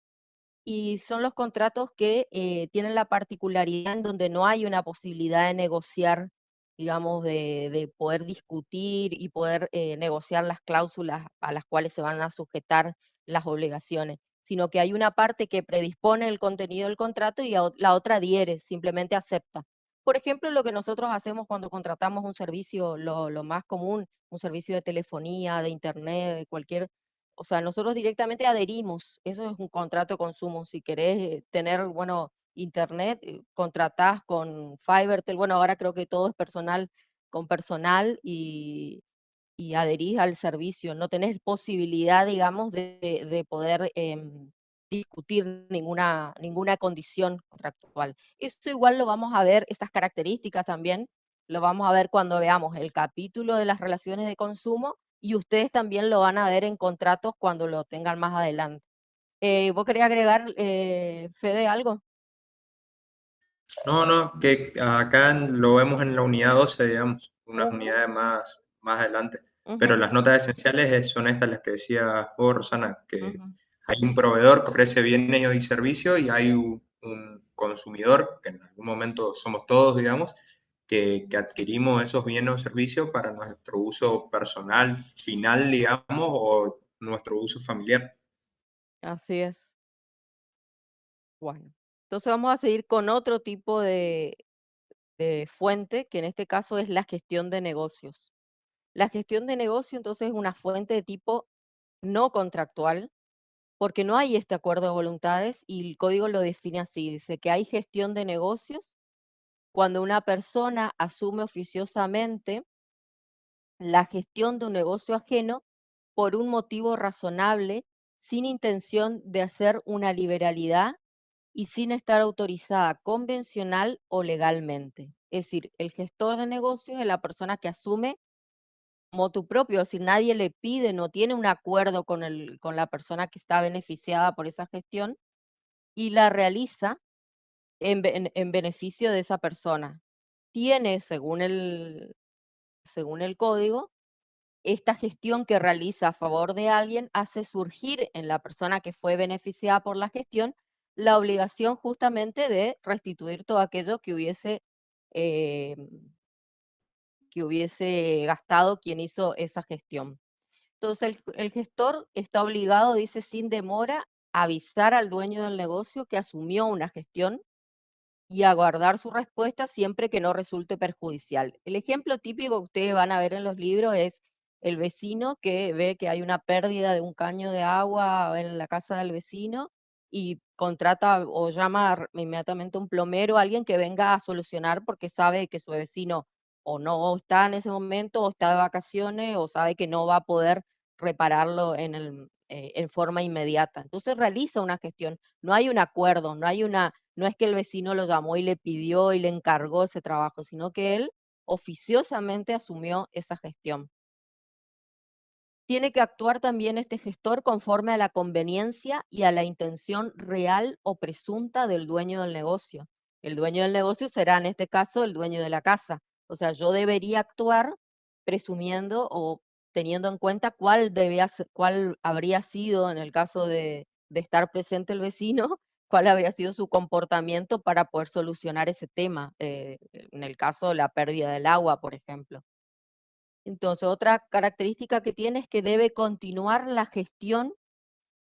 y son los contratos que tienen la particularidad en donde no hay una posibilidad de negociar, digamos, de poder discutir y poder negociar las cláusulas a las cuales se van a sujetar las obligaciones, sino que hay una parte que predispone el contenido del contrato y la otra adhiere, simplemente acepta. Por ejemplo, lo que nosotros hacemos cuando contratamos un servicio, lo más común, un servicio de telefonía, de internet, de cualquier, o sea, nosotros directamente adherimos, eso es un contrato de consumo. Si querés tener, bueno, internet, contratás con Fivertel, bueno, ahora creo que todo es personal con personal y adherís al servicio. No tenés posibilidad, digamos, de poder discutir ninguna condición contractual. Eso igual lo vamos a ver, estas características también, lo vamos a ver cuando veamos el capítulo de las relaciones de consumo y ustedes también lo van a ver en contratos cuando lo tengan más adelante. ¿Vos querés agregar, Fede, algo? No, que acá lo vemos en la unidad 12, digamos, unas Ujú, unidades más adelante. Pero ujú, las notas esenciales son estas las que decía vos, Rosana, que ujú. hay un proveedor que ofrece bienes y servicios y hay un consumidor, que en algún momento somos todos, digamos, que adquirimos esos bienes o servicios para nuestro uso personal, final, digamos, o nuestro uso familiar. Así es. Bueno, entonces vamos a seguir con otro tipo de fuente, que en este caso es la gestión de negocios. La gestión de negocio entonces es una fuente de tipo no contractual, porque no hay este acuerdo de voluntades y el código lo define así. Dice que hay gestión de negocios cuando una persona asume oficiosamente la gestión de un negocio ajeno por un motivo razonable, sin intención de hacer una liberalidad y sin estar autorizada convencional o legalmente. Es decir, el gestor de negocios es la persona que asume motu propio, es decir, nadie le pide, no tiene un acuerdo con la persona que está beneficiada por esa gestión y la realiza en beneficio de esa persona. Tiene, según el código, esta gestión que realiza a favor de alguien hace surgir en la persona que fue beneficiada por la gestión la obligación justamente de restituir todo aquello eh, que hubiese gastado quien hizo esa gestión. Entonces, el gestor está obligado, dice, sin demora, a avisar al dueño del negocio que asumió una gestión y aguardar su respuesta siempre que no resulte perjudicial. El ejemplo típico que ustedes van a ver en los libros es el vecino que ve que hay una pérdida de un caño de agua en la casa del vecino y contrata o llama inmediatamente a un plomero, alguien que venga a solucionar porque sabe que su vecino o no está en ese momento o está de vacaciones o sabe que no va a poder repararlo en forma inmediata. Entonces realiza una gestión, no hay un acuerdo, no es que el vecino lo llamó y le pidió y le encargó ese trabajo, sino que él oficiosamente asumió esa gestión. Tiene que actuar también este gestor conforme a la conveniencia y a la intención real o presunta del dueño del negocio. El dueño del negocio será en este caso el dueño de la casa. O sea, yo debería actuar presumiendo o teniendo en cuenta cuál habría sido, en el caso de estar presente el vecino, cuál habría sido su comportamiento para poder solucionar ese tema, en el caso de la pérdida del agua, por ejemplo. Entonces, otra característica que tiene es que debe continuar la gestión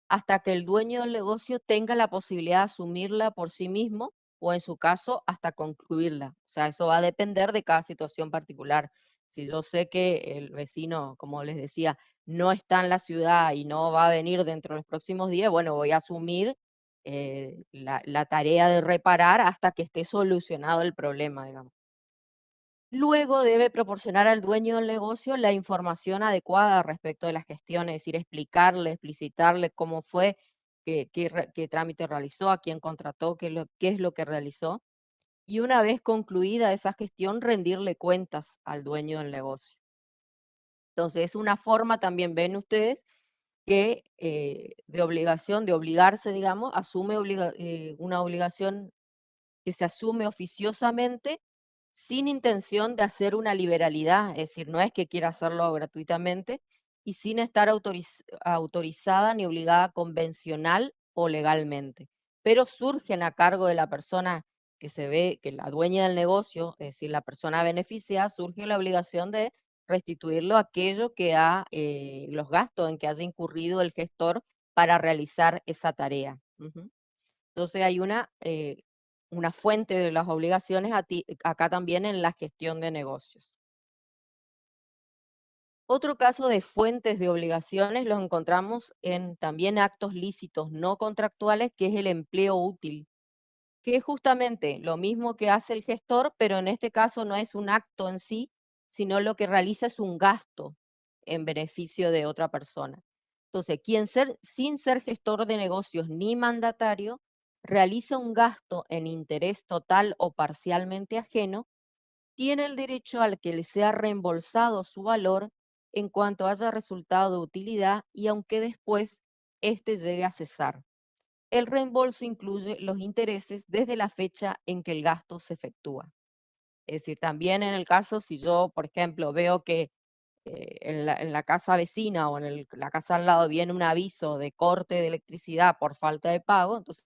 hasta que el dueño del negocio tenga la posibilidad de asumirla por sí mismo o en su caso hasta concluirla. O sea, eso va a depender de cada situación particular. Si yo sé que el vecino, como les decía, no está en la ciudad y no va a venir dentro de los próximos días, bueno, voy a asumir la tarea de reparar hasta que esté solucionado el problema, digamos. Luego debe proporcionar al dueño del negocio la información adecuada respecto de la gestión, es decir, explicarle, explicitarle cómo fue, qué trámite realizó, a quién contrató, qué es lo que realizó. Y una vez concluida esa gestión, rendirle cuentas al dueño del negocio. Entonces, es una forma también, ven ustedes, que de obligación, de obligarse, digamos, asume una obligación que se asume oficiosamente sin intención de hacer una liberalidad, es decir, no es que quiera hacerlo gratuitamente y sin estar autorizada ni obligada convencional o legalmente. Pero surgen a cargo de la persona que se ve, que la dueña del negocio, es decir, la persona beneficiada, surge la obligación de restituirlo aquello que los gastos en que haya incurrido el gestor para realizar esa tarea. Ujú. Entonces hay una fuente de las obligaciones acá también en la gestión de negocios. Otro caso de fuentes de obligaciones los encontramos en también actos lícitos no contractuales, que es el empleo útil, que es justamente lo mismo que hace el gestor, pero en este caso no es un acto en sí, sino lo que realiza es un gasto en beneficio de otra persona. Entonces, sin ser gestor de negocios ni mandatario, realiza un gasto en interés total o parcialmente ajeno, tiene el derecho al que le sea reembolsado su valor en cuanto haya resultado de utilidad y aunque después éste llegue a cesar. El reembolso incluye los intereses desde la fecha en que el gasto se efectúa. Es decir, también en el caso, si yo, por ejemplo, veo que en la casa vecina o en la casa al lado viene un aviso de corte de electricidad por falta de pago, entonces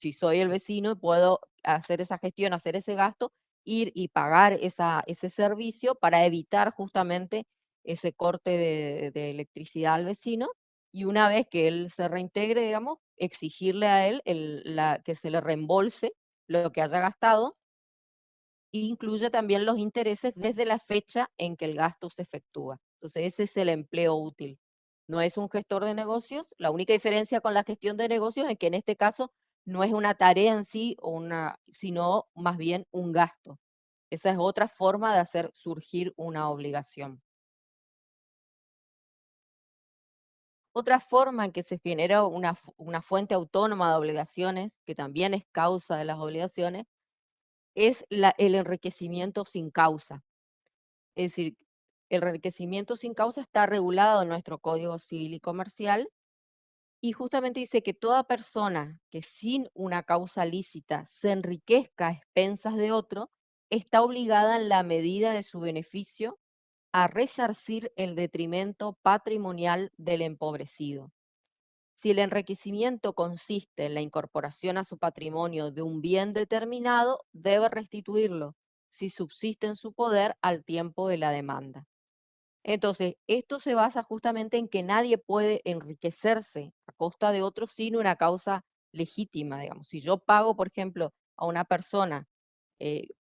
si soy el vecino puedo hacer esa gestión, hacer ese gasto, ir y pagar ese servicio para evitar justamente ese corte de electricidad al vecino y una vez que él se reintegre, digamos, exigirle a él que se le reembolse lo que haya gastado. Incluye también los intereses desde la fecha en que el gasto se efectúa. Entonces, ese es el empleo útil. No es un gestor de negocios. La única diferencia con la gestión de negocios es que en este caso no es una tarea en sí, sino más bien un gasto. Esa es otra forma de hacer surgir una obligación. Otra forma en que se genera una fuente autónoma de obligaciones, que también es causa de las obligaciones, es el enriquecimiento sin causa. Es decir, el enriquecimiento sin causa está regulado en nuestro Código Civil y Comercial y justamente dice que toda persona que sin una causa lícita se enriquezca a expensas de otro, está obligada en la medida de su beneficio a resarcir el detrimento patrimonial del empobrecido. Si el enriquecimiento consiste en la incorporación a su patrimonio de un bien determinado, debe restituirlo, si subsiste en su poder, al tiempo de la demanda. Entonces, esto se basa justamente en que nadie puede enriquecerse a costa de otro sin una causa legítima, digamos. Si yo pago, por ejemplo, a una persona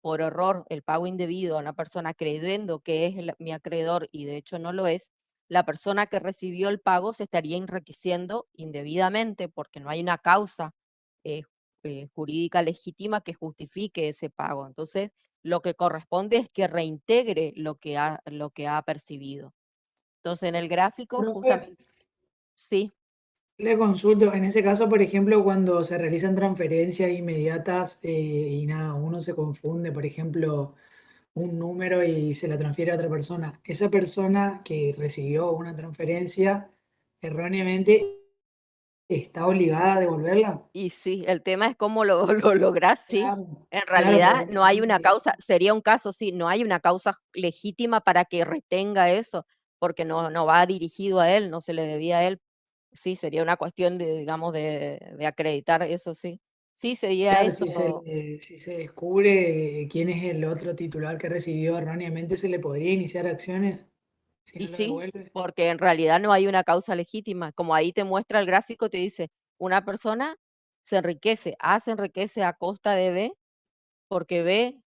por error el pago indebido a una persona creyendo que es mi acreedor y de hecho no lo es, la persona que recibió el pago se estaría enriqueciendo indebidamente porque no hay una causa eh, jurídica legítima que justifique ese pago. Entonces, lo que corresponde es que reintegre lo que ha percibido. Entonces, en el gráfico, Profe, justamente, sí, le consulto, en ese caso, por ejemplo, cuando se realizan transferencias inmediatas y nada, uno se confunde, por ejemplo, un número y se la transfiere a otra persona, esa persona que recibió una transferencia erróneamente está obligada a devolverla. y sí, el tema es cómo lo lográs, sí. Claro, En claro, pero realidad bueno, no hay siento una que, causa, sería un caso, sí, no hay una causa legítima para que retenga eso, porque no va dirigido a él, no se le debía a él. Sí, sería una cuestión de, digamos, de acreditar eso, sí. Sí, sería Claro, eso. si se descubre quién es el otro titular que recibió erróneamente, se le podría iniciar acciones si Y no lo sí, devuelve. porque en realidad no hay una causa legítima. Como ahí te muestra el gráfico, te dice, una persona se enriquece, se enriquece a costa de B, porque B,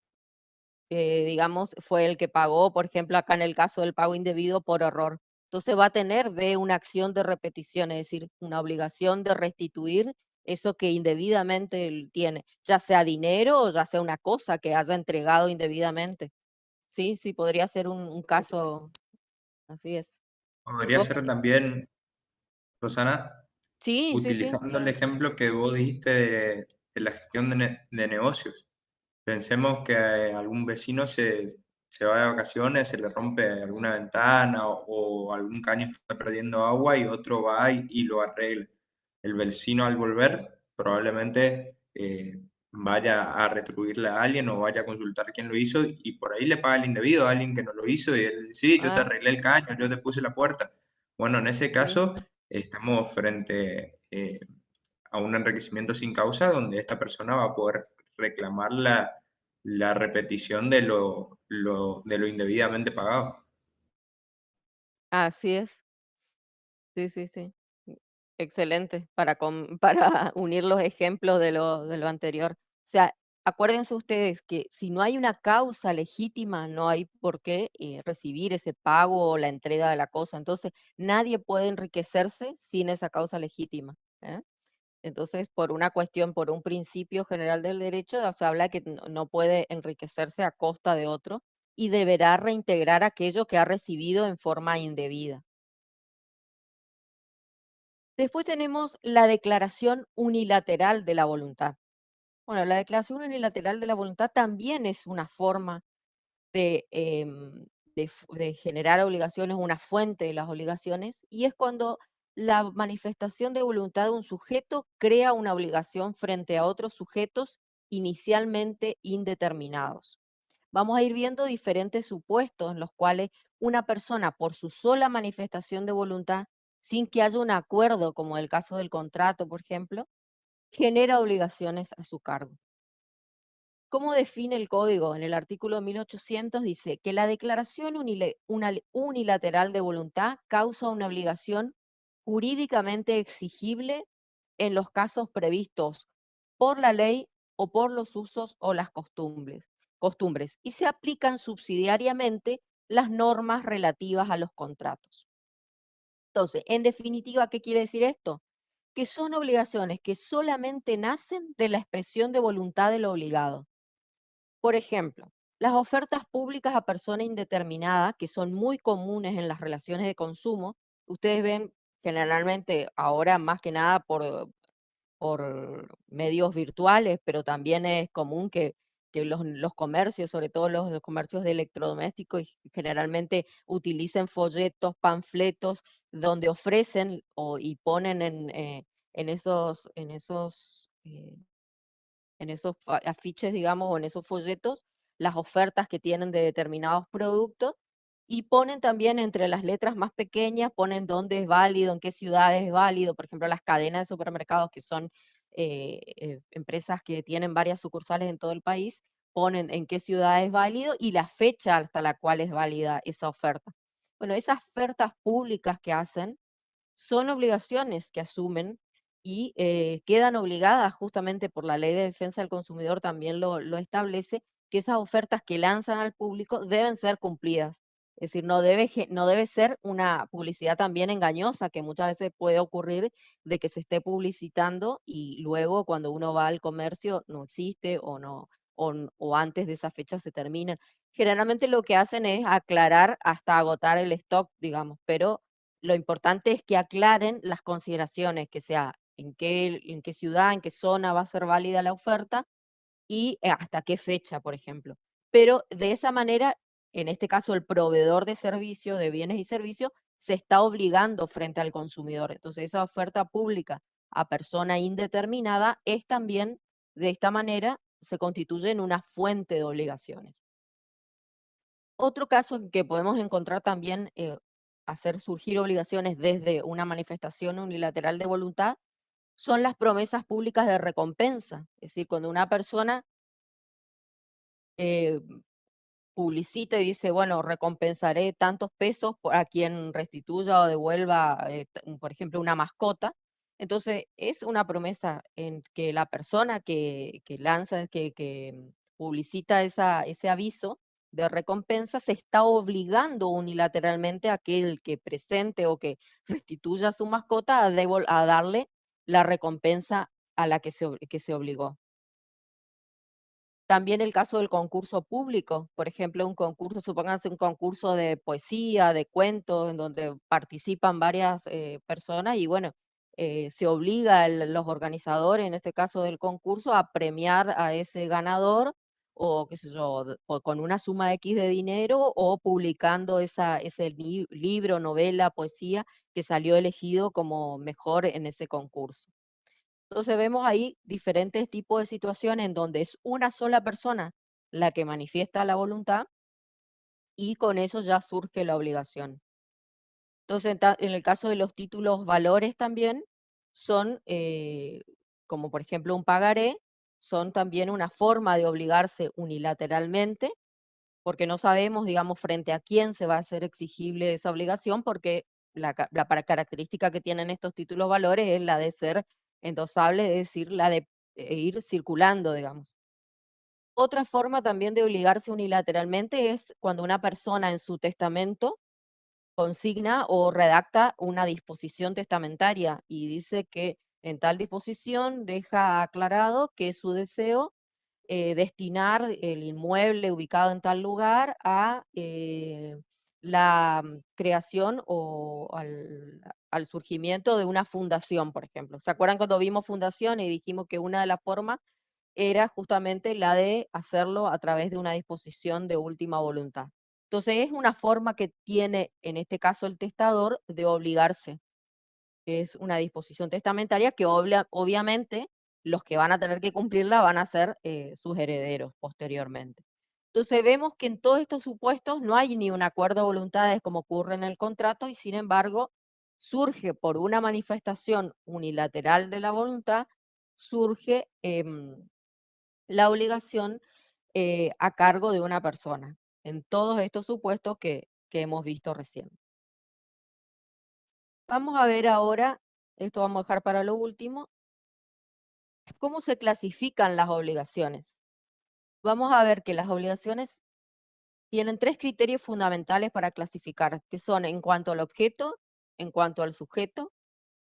digamos, fue el que pagó, por ejemplo, acá en el caso del pago indebido por error. Entonces va a tener B una acción de repetición, es decir, una obligación de restituir eso que indebidamente él tiene, ya sea dinero o ya sea una cosa que haya entregado indebidamente. Sí, sí, podría ser un caso, así es. ¿Y Podría vos ser también, Rosana, Sí, sí, sí. utilizando el ejemplo que vos diste de la gestión de negocios. Pensemos que algún vecino se va de vacaciones, se le rompe alguna ventana o algún caño está perdiendo agua y otro va y lo arregla. El vecino al volver probablemente vaya a retribuirle a alguien o vaya a consultar quién lo hizo y por ahí le paga el indebido a alguien que no lo hizo y él, sí, yo te Ah, arreglé el caño, yo te puse la puerta. Bueno, en ese sí. caso estamos frente a un enriquecimiento sin causa donde esta persona va a poder reclamar la repetición de lo indebidamente pagado. Así es. Sí, sí, sí. Excelente para, para unir los ejemplos de lo anterior. O sea, acuérdense ustedes que si no hay una causa legítima, no hay por qué recibir ese pago o la entrega de la cosa. Entonces, nadie puede enriquecerse sin esa causa legítima. ¿Eh? Entonces, por una cuestión, por un principio general del derecho, se habla que no puede enriquecerse a costa de otro y deberá reintegrar aquello que ha recibido en forma indebida. Después tenemos la declaración unilateral de la voluntad. Bueno, la declaración unilateral de la voluntad también es una forma de, de generar obligaciones, una fuente de las obligaciones, y es cuando la manifestación de voluntad de un sujeto crea una obligación frente a otros sujetos inicialmente indeterminados. Vamos a ir viendo diferentes supuestos en los cuales una persona, por su sola manifestación de voluntad, sin que haya un acuerdo, como el caso del contrato, por ejemplo, genera obligaciones a su cargo. ¿Cómo define el código? En el artículo 1800 dice que la declaración unilateral de voluntad causa una obligación jurídicamente exigible en los casos previstos por la ley o por los usos o las costumbres y se aplican subsidiariamente las normas relativas a los contratos. Entonces, en definitiva, ¿qué quiere decir esto? Que son obligaciones que solamente nacen de la expresión de voluntad del obligado. Por ejemplo, las ofertas públicas a persona indeterminada, que son muy comunes en las relaciones de consumo, ustedes ven generalmente ahora más que nada por medios virtuales, pero también es común que los comercios, sobre todo los comercios de electrodomésticos, generalmente utilicen folletos, panfletos, donde ofrecen y ponen en esos afiches, digamos, o en esos folletos, las ofertas que tienen de determinados productos y ponen también entre las letras más pequeñas, ponen dónde es válido, en qué ciudades es válido, por ejemplo, las cadenas de supermercados que son empresas que tienen varias sucursales en todo el país, ponen en qué ciudad es válido y la fecha hasta la cual es válida esa oferta. Bueno, esas ofertas públicas que hacen son obligaciones que asumen y quedan obligadas justamente por la Ley de Defensa del Consumidor, también lo establece, que esas ofertas que lanzan al público deben ser cumplidas. Es decir, no debe ser una publicidad también engañosa, que muchas veces puede ocurrir de que se esté publicitando y luego cuando uno va al comercio no existe o no, o antes de esa fecha se termina. Generalmente lo que hacen es aclarar hasta agotar el stock, digamos, pero lo importante es que aclaren las consideraciones, que sea en qué ciudad, en qué zona va a ser válida la oferta y hasta qué fecha, por ejemplo. Pero de esa manera, en este caso, el proveedor de servicios, de bienes y servicios, se está obligando frente al consumidor. Entonces, esa oferta pública a persona indeterminada es también, de esta manera, se constituye en una fuente de obligaciones. Otro caso en que podemos encontrar también hacer surgir obligaciones desde una manifestación unilateral de voluntad son las promesas públicas de recompensa. Es decir, cuando una persona eh, publicita y dice, bueno, recompensaré tantos pesos a quien restituya o devuelva, por ejemplo, una mascota. Entonces, es una promesa en que la persona que lanza, que publicita ese aviso de recompensa, se está obligando unilateralmente a que el que presente o que restituya su mascota a darle la recompensa a la que se obligó. También el caso del concurso público, por ejemplo, un concurso, supónganse un concurso de poesía, de cuentos, en donde participan varias personas y bueno, se obliga a los organizadores, en este caso del concurso, a premiar a ese ganador o qué sé yo, o con una suma X de dinero o publicando ese libro, novela, poesía que salió elegido como mejor en ese concurso. Entonces vemos ahí diferentes tipos de situaciones en donde es una sola persona la que manifiesta la voluntad y con eso ya surge la obligación. Entonces, en el caso de los títulos valores también son, como por ejemplo un pagaré, son también una forma de obligarse unilateralmente, porque no sabemos, digamos, frente a quién se va a hacer exigible esa obligación, porque la característica que tienen estos títulos valores es la de ser endosable, es decir, la de ir circulando, digamos. Otra forma también de obligarse unilateralmente es cuando una persona en su testamento consigna o redacta una disposición testamentaria y dice que en tal disposición deja aclarado que su deseo destinar el inmueble ubicado en tal lugar a la creación o al surgimiento de una fundación, por ejemplo. ¿Se acuerdan cuando vimos fundación y dijimos que una de las formas era justamente la de hacerlo a través de una disposición de última voluntad? Entonces es una forma que tiene en este caso el testador de obligarse, que es una disposición testamentaria que obviamente los que van a tener que cumplirla van a ser sus herederos posteriormente. Entonces vemos que en todos estos supuestos no hay ni un acuerdo de voluntades como ocurre en el contrato y sin embargo surge por una manifestación unilateral de la voluntad, surge la obligación a cargo de una persona en todos estos supuestos que hemos visto recién. Vamos a ver ahora, esto vamos a dejar para lo último, cómo se clasifican las obligaciones. Vamos a ver que las obligaciones tienen 3 criterios fundamentales para clasificar, que son en cuanto al objeto, en cuanto al sujeto,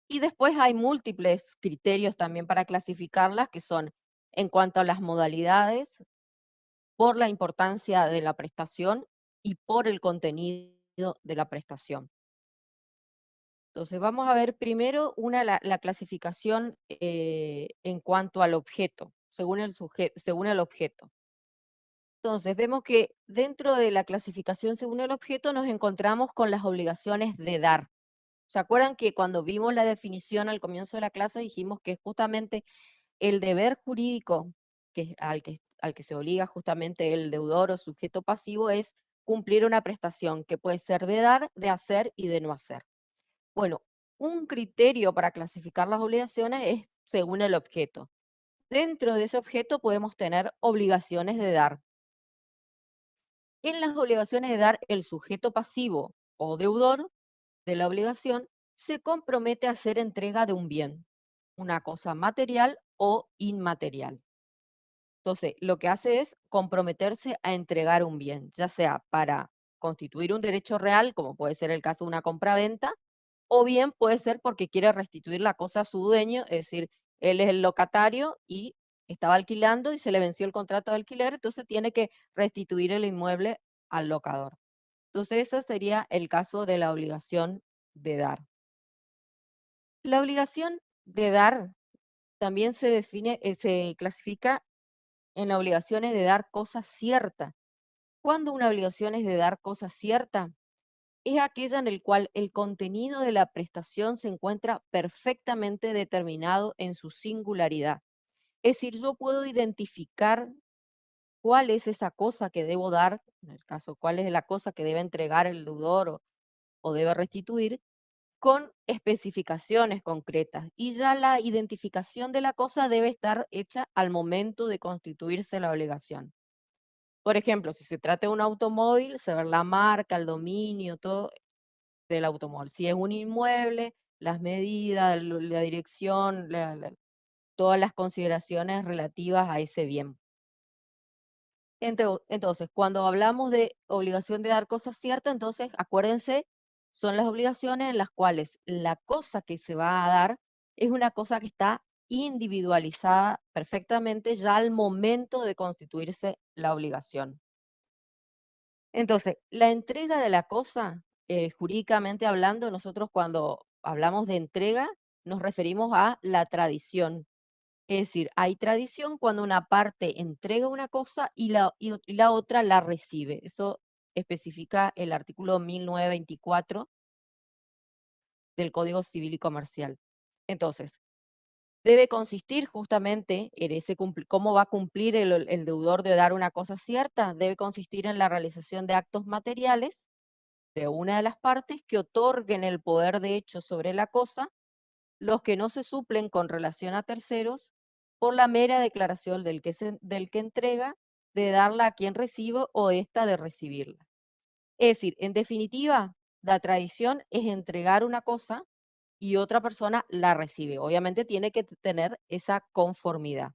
y después hay múltiples criterios también para clasificarlas, que son en cuanto a las modalidades, por la importancia de la prestación y por el contenido de la prestación. Entonces vamos a ver primero la clasificación en cuanto al objeto, según el objeto. Entonces vemos que dentro de la clasificación según el objeto nos encontramos con las obligaciones de dar. ¿Se acuerdan que cuando vimos la definición al comienzo de la clase dijimos que justamente el deber jurídico al que se obliga justamente el deudor o sujeto pasivo es cumplir una prestación que puede ser de dar, de hacer y de no hacer? Bueno, un criterio para clasificar las obligaciones es según el objeto. Dentro de ese objeto podemos tener obligaciones de dar. En las obligaciones de dar, el sujeto pasivo o deudor de la obligación se compromete a hacer entrega de un bien, una cosa material o inmaterial. Entonces, lo que hace es comprometerse a entregar un bien, ya sea para constituir un derecho real, como puede ser el caso de una compraventa, o bien puede ser porque quiere restituir la cosa a su dueño, es decir, él es el locatario y estaba alquilando y se le venció el contrato de alquiler, entonces tiene que restituir el inmueble al locador. Entonces, ese sería el caso de la obligación de dar. La obligación de dar también se define, se clasifica en obligaciones de dar cosa cierta. Cuando una obligación es de dar cosa cierta, es aquella en el cual el contenido de la prestación se encuentra perfectamente determinado en su singularidad. Es decir, yo puedo identificar cuál es esa cosa que debo dar, en el caso, cuál es la cosa que debe entregar el deudor o debe restituir, con especificaciones concretas. Y ya la identificación de la cosa debe estar hecha al momento de constituirse la obligación. Por ejemplo, si se trata de un automóvil, saber la marca, el dominio, todo del automóvil. Si es un inmueble, las medidas, la dirección, todas las consideraciones relativas a ese bien. Entonces, cuando hablamos de obligación de dar cosas ciertas, entonces acuérdense, son las obligaciones en las cuales la cosa que se va a dar es una cosa que está individualizada perfectamente ya al momento de constituirse la obligación. Entonces, la entrega de la cosa, jurídicamente hablando, nosotros cuando hablamos de entrega nos referimos a la tradición. Es decir, hay tradición cuando una parte entrega una cosa y la otra la recibe. Eso especifica el artículo 1924 del Código Civil y Comercial. Entonces, debe consistir justamente en cómo va a cumplir el deudor de dar una cosa cierta, debe consistir en la realización de actos materiales de una de las partes que otorguen el poder de hecho sobre la cosa, los que no se suplen con relación a terceros, por la mera declaración del que entrega, de darla a quien recibe o ésta de recibirla. Es decir, en definitiva, la tradición es entregar una cosa y otra persona la recibe. Obviamente tiene que tener esa conformidad.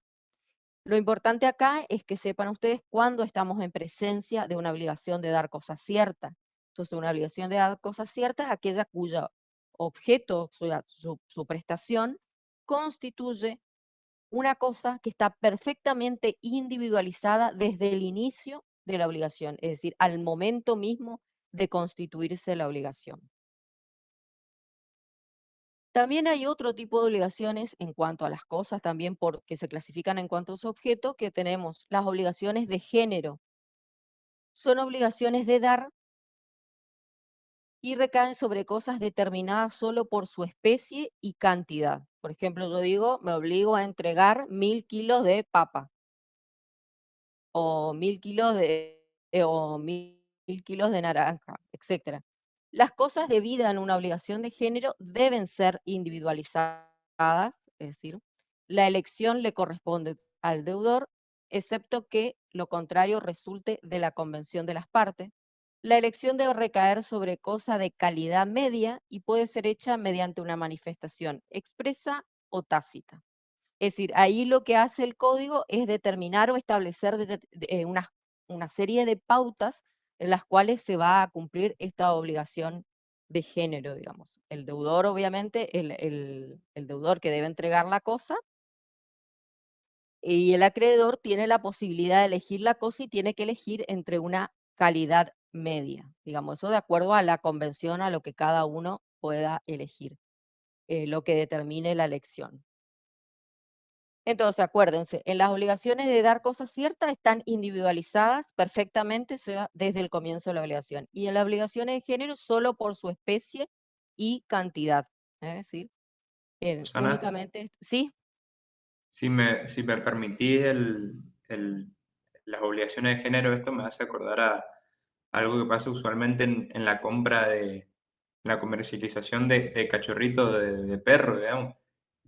Lo importante acá es que sepan ustedes cuándo estamos en presencia de una obligación de dar cosas ciertas. Entonces, una obligación de dar cosas ciertas es aquella cuyo objeto, su prestación, constituye una cosa que está perfectamente individualizada desde el inicio de la obligación, es decir, al momento mismo de constituirse la obligación. También hay otro tipo de obligaciones en cuanto a las cosas, también que se clasifican en cuanto a su objeto, que tenemos las obligaciones de género. Son obligaciones de dar y recaen sobre cosas determinadas solo por su especie y cantidad. Por ejemplo, yo digo, me obligo a entregar 1000 kilos de papa, o 1000 kilos o 1000 kilos de naranja, etc. Las cosas debidas en una obligación de género deben ser individualizadas, es decir, la elección le corresponde al deudor, excepto que lo contrario resulte de la convención de las partes. La elección debe recaer sobre cosa de calidad media y puede ser hecha mediante una manifestación expresa o tácita. Es decir, ahí lo que hace el código es determinar o establecer una serie de pautas en las cuales se va a cumplir esta obligación de género, digamos. El deudor, obviamente, el deudor que debe entregar la cosa, y el acreedor tiene la posibilidad de elegir la cosa y tiene que elegir entre una calidad media, digamos, eso de acuerdo a la convención, a lo que cada uno pueda elegir, lo que determine la elección. Entonces, acuérdense, en las obligaciones de dar cosas ciertas están individualizadas perfectamente, o sea, desde el comienzo de la obligación. Y en las obligaciones de género solo por su especie y cantidad. Es decir, Susana, únicamente, sí, si me permitís las obligaciones de género, esto me hace acordar a algo que pasa usualmente en la compra en la comercialización de cachorritos de perro, digamos,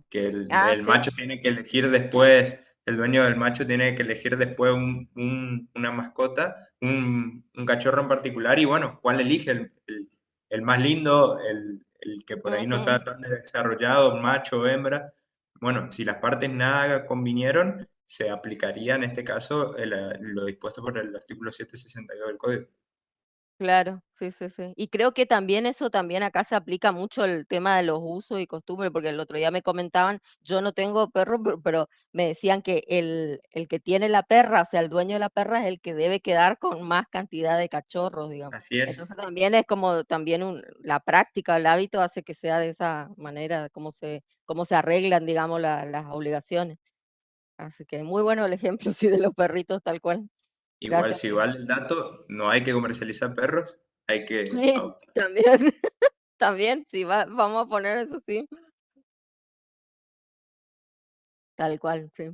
que el sí, macho tiene que elegir después, el dueño del macho tiene que elegir después una mascota, un cachorro en particular, y bueno, ¿cuál elige? El más lindo, el que por ahí no ujú. está tan desarrollado, macho o hembra. Bueno, si las partes nada convinieron, se aplicaría en este caso lo dispuesto por el artículo 762 del Código. Claro, sí, sí, sí. Y creo que también eso también acá se aplica mucho el tema de los usos y costumbres, porque el otro día me comentaban, yo no tengo perro, pero me decían que el que tiene la perra, o sea, el dueño de la perra es el que debe quedar con más cantidad de cachorros, digamos. Así es. Entonces también es como también la práctica, el hábito hace que sea de esa manera, cómo se arreglan, digamos, las obligaciones. Así que muy bueno el ejemplo, sí, de los perritos, tal cual. Igual, Gracias. si vale el dato, no hay que comercializar perros, hay que Sí, adoptar. también. También, sí, vamos a poner eso, sí, tal cual, sí.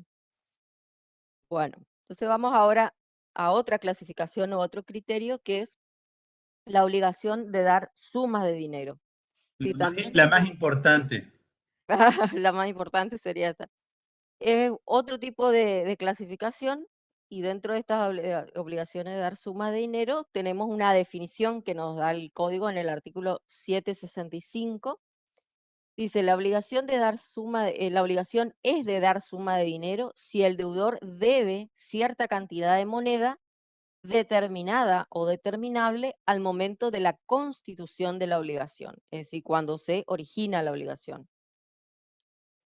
Bueno, entonces vamos ahora a otra clasificación o otro criterio que es la obligación de dar sumas de dinero. que también La más importante. la más importante sería esta. Otro tipo de clasificación, y dentro de estas obligaciones de dar suma de dinero, tenemos una definición que nos da el código en el artículo 765. Dice, la obligación la obligación es de dar suma de dinero si el deudor debe cierta cantidad de moneda determinada o determinable al momento de la constitución de la obligación, es decir, cuando se origina la obligación.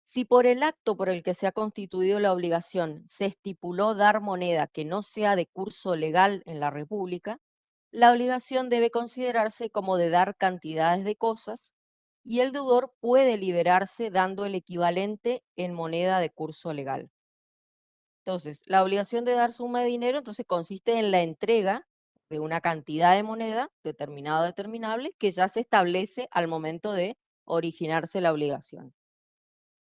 Si por el acto por el que se ha constituido la obligación se estipuló dar moneda que no sea de curso legal en la República, la obligación debe considerarse como de dar cantidades de cosas y el deudor puede liberarse dando el equivalente en moneda de curso legal. Entonces, la obligación de dar suma de dinero entonces consiste en la entrega de una cantidad de moneda determinada o determinable que ya se establece al momento de originarse la obligación.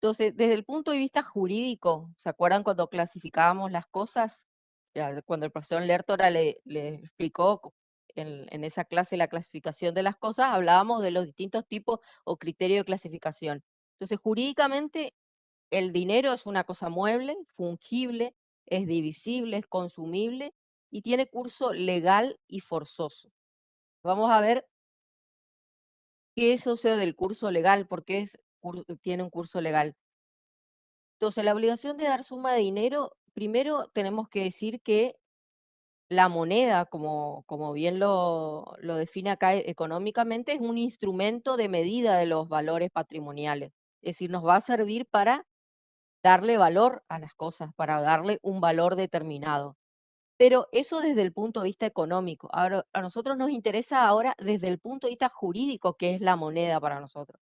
Entonces, desde el punto de vista jurídico, ¿se acuerdan cuando clasificábamos las cosas? Ya, cuando el profesor Lertora le explicó en esa clase la clasificación de las cosas, hablábamos de los distintos tipos o criterios de clasificación. Entonces, jurídicamente, el dinero es una cosa mueble, fungible, es divisible, es consumible y tiene curso legal y forzoso. Vamos a ver qué es eso del curso legal, por qué tiene un curso legal. Entonces, la obligación de dar suma de dinero, primero tenemos que decir que la moneda, como bien lo define acá económicamente, es un instrumento de medida de los valores patrimoniales. Es decir, nos va a servir para darle valor a las cosas, para darle un valor determinado. Pero eso desde el punto de vista económico. Ahora, a nosotros nos interesa ahora desde el punto de vista jurídico, qué es la moneda para nosotros.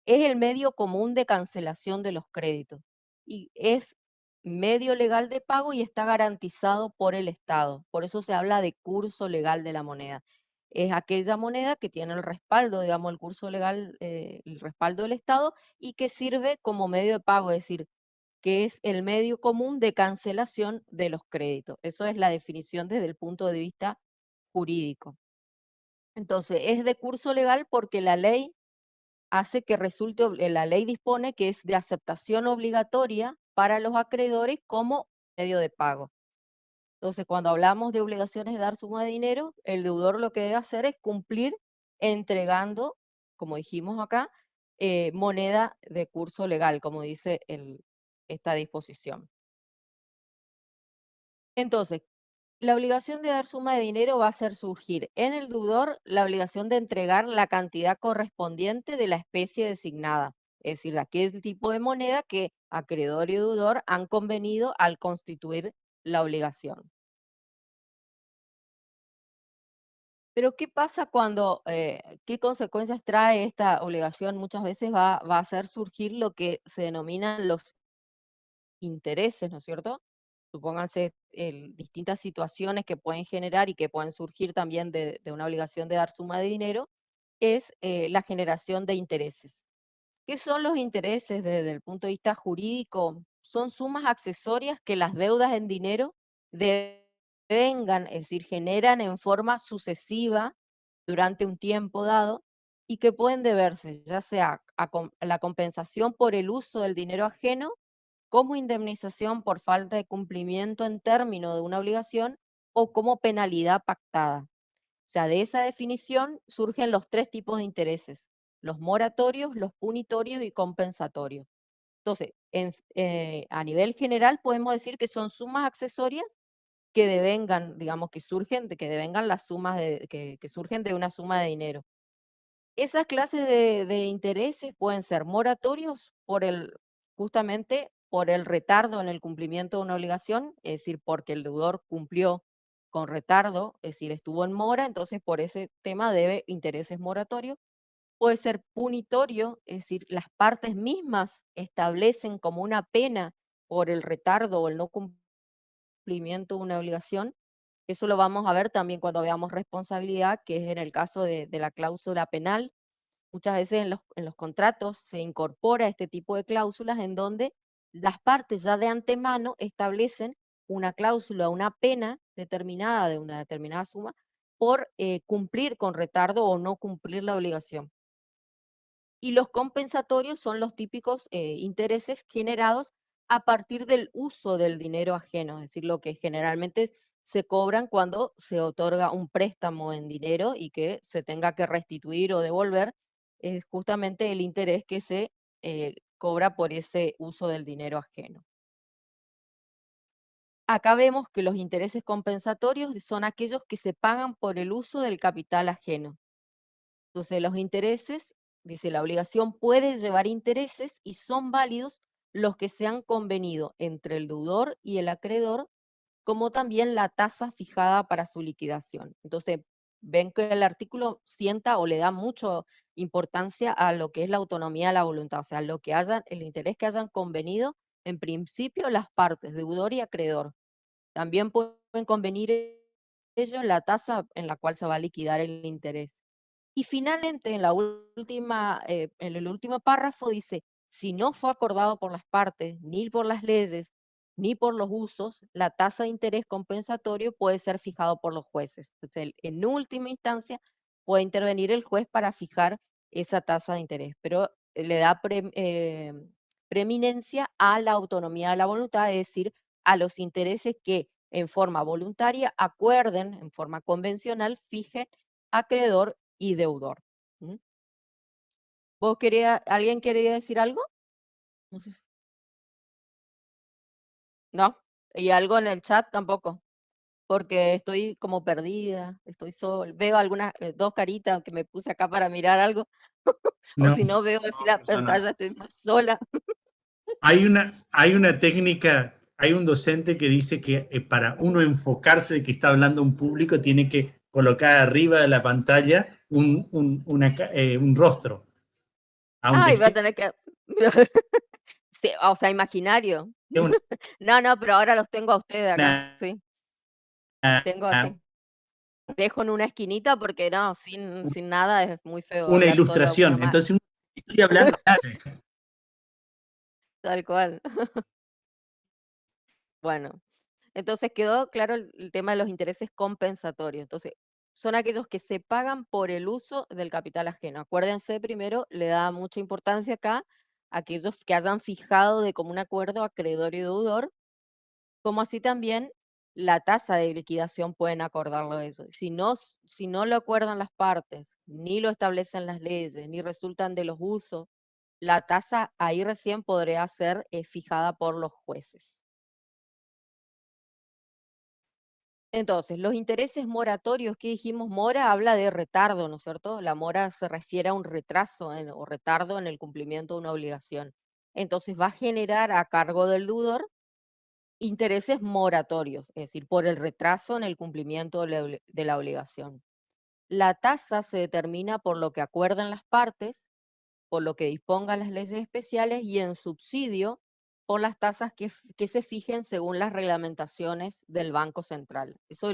Es el medio común de cancelación de los créditos y es medio legal de pago y está garantizado por el Estado. Por eso se habla de curso legal de la moneda. Es aquella moneda que tiene el respaldo, digamos, el curso legal, el respaldo del Estado y que sirve como medio de pago, es decir, que es el medio común de cancelación de los créditos. Eso es la definición desde el punto de vista jurídico. Entonces, es de curso legal porque la ley hace que resulte, la ley dispone que es de aceptación obligatoria para los acreedores como medio de pago. Entonces, cuando hablamos de obligaciones de dar suma de dinero, el deudor lo que debe hacer es cumplir entregando, como dijimos acá, moneda de curso legal, como dice esta disposición. Entonces, la obligación de dar suma de dinero va a hacer surgir en el deudor la obligación de entregar la cantidad correspondiente de la especie designada, es decir, de aquel tipo de moneda que acreedor y deudor han convenido al constituir la obligación. Pero ¿qué pasa qué consecuencias trae esta obligación? Muchas veces va a hacer surgir lo que se denominan los intereses, ¿no es cierto? Supónganse distintas situaciones que pueden generar y que pueden surgir también de una obligación de dar suma de dinero, es la generación de intereses. ¿Qué son los intereses desde el punto de vista jurídico? Son sumas accesorias que las deudas en dinero devengan, es decir, generan en forma sucesiva durante un tiempo dado y que pueden deberse ya sea a la compensación por el uso del dinero ajeno como indemnización por falta de cumplimiento en término de una obligación o como penalidad pactada. O sea, de esa definición surgen los tres tipos de intereses: los moratorios, los punitorios y compensatorios. Entonces, a nivel general podemos decir que son sumas accesorias que devengan, digamos, que devengan las sumas que surgen de una suma de dinero. Esas clases de intereses pueden ser moratorios justamente por el retardo en el cumplimiento de una obligación, es decir, porque el deudor cumplió con retardo, es decir, estuvo en mora, entonces por ese tema debe intereses moratorios. Puede ser punitorio, es decir, las partes mismas establecen como una pena por el retardo o el no cumplimiento de una obligación. Eso lo vamos a ver también cuando veamos responsabilidad, que es en el caso de la cláusula penal. Muchas veces en los contratos se incorpora este tipo de cláusulas en donde las partes ya de antemano establecen una cláusula, una pena determinada de una determinada suma por cumplir con retardo o no cumplir la obligación. Y los compensatorios son los típicos intereses generados a partir del uso del dinero ajeno, es decir, lo que generalmente se cobran cuando se otorga un préstamo en dinero y que se tenga que restituir o devolver, es justamente el interés que se cobra por ese uso del dinero ajeno. Acá vemos que los intereses compensatorios son aquellos que se pagan por el uso del capital ajeno. Entonces, los intereses, dice, la obligación puede llevar intereses y son válidos los que se han convenido entre el deudor y el acreedor, como también la tasa fijada para su liquidación. Entonces, ven que el artículo sienta o le da mucha importancia a lo que es la autonomía de la voluntad, o sea, lo que hayan, el interés que hayan convenido, en principio, las partes, deudor y acreedor. También pueden convenir ellos la tasa en la cual se va a liquidar el interés. Y finalmente, en el último párrafo dice, si no fue acordado por las partes, ni por las leyes, ni por los usos, la tasa de interés compensatorio puede ser fijado por los jueces. Entonces, en última instancia, puede intervenir el juez para fijar esa tasa de interés, pero le da preeminencia a la autonomía de la voluntad, es decir, a los intereses que en forma voluntaria acuerden, en forma convencional, fijen acreedor y deudor. ¿Mm? ¿Alguien quería decir algo? No sé no, y algo en el chat tampoco, porque estoy como perdida, estoy sola, veo algunas, dos caritas que me puse acá para mirar algo, o No, si no veo así la Susana. pantalla, estoy más sola. Hay una técnica, hay un docente que dice que para uno enfocarse de que está hablando a un público tiene que colocar arriba de la pantalla un rostro, aunque Ay, voy a sea tener que... Sí, o sea, imaginario. una, No, pero ahora los tengo a ustedes acá, una, sí, tengo así. Dejo en una esquinita porque no, sin nada es muy feo una hablar solo una ilustración. más, Entonces, estoy hablando. tal cual. Bueno, entonces quedó claro el tema de los intereses compensatorios. Entonces, son aquellos que se pagan por el uso del capital ajeno. Acuérdense primero, le da mucha importancia acá a aquellos que hayan fijado de común acuerdo acreedor y deudor, como así también la tasa de liquidación pueden acordarlo eso. Si no lo acuerdan las partes, ni lo establecen las leyes, ni resultan de los usos, la tasa ahí recién podría ser fijada por los jueces. Entonces, los intereses moratorios que dijimos, mora habla de retardo, ¿no es cierto? La mora se refiere a un retraso o retardo en el cumplimiento de una obligación. Entonces, va a generar a cargo del deudor intereses moratorios, es decir, por el retraso en el cumplimiento de la obligación. La tasa se determina por lo que acuerdan las partes, por lo que dispongan las leyes especiales y en subsidio por las tasas que se fijen según las reglamentaciones del Banco Central. Eso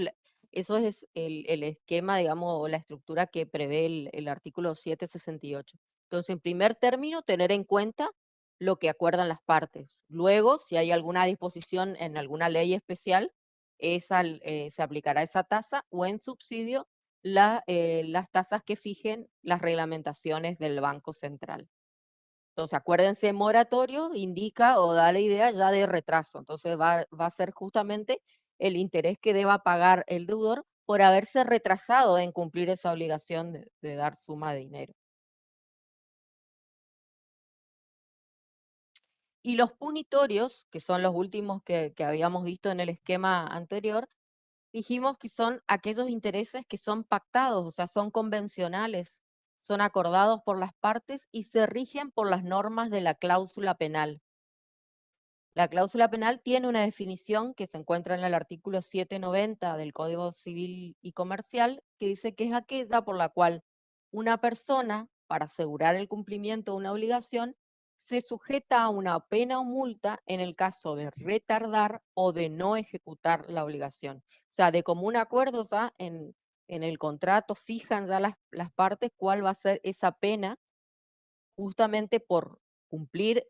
es el esquema, digamos, o la estructura que prevé el artículo 768. Entonces, en primer término, tener en cuenta lo que acuerdan las partes. Luego, si hay alguna disposición en alguna ley especial, se aplicará esa tasa o en subsidio las tasas que fijen las reglamentaciones del Banco Central. Entonces, acuérdense, moratorio indica o da la idea ya de retraso. Entonces, va a ser justamente el interés que deba pagar el deudor por haberse retrasado en cumplir esa obligación de dar suma de dinero. Y los punitorios, que son los últimos que habíamos visto en el esquema anterior, dijimos que son aquellos intereses que son pactados, o sea, son convencionales, son acordados por las partes y se rigen por las normas de la cláusula penal. La cláusula penal tiene una definición que se encuentra en el artículo 790 del Código Civil y Comercial, que dice que es aquella por la cual una persona, para asegurar el cumplimiento de una obligación, se sujeta a una pena o multa en el caso de retardar o de no ejecutar la obligación. O sea, de común acuerdo ya en el contrato fijan ya las partes cuál va a ser esa pena justamente por cumplir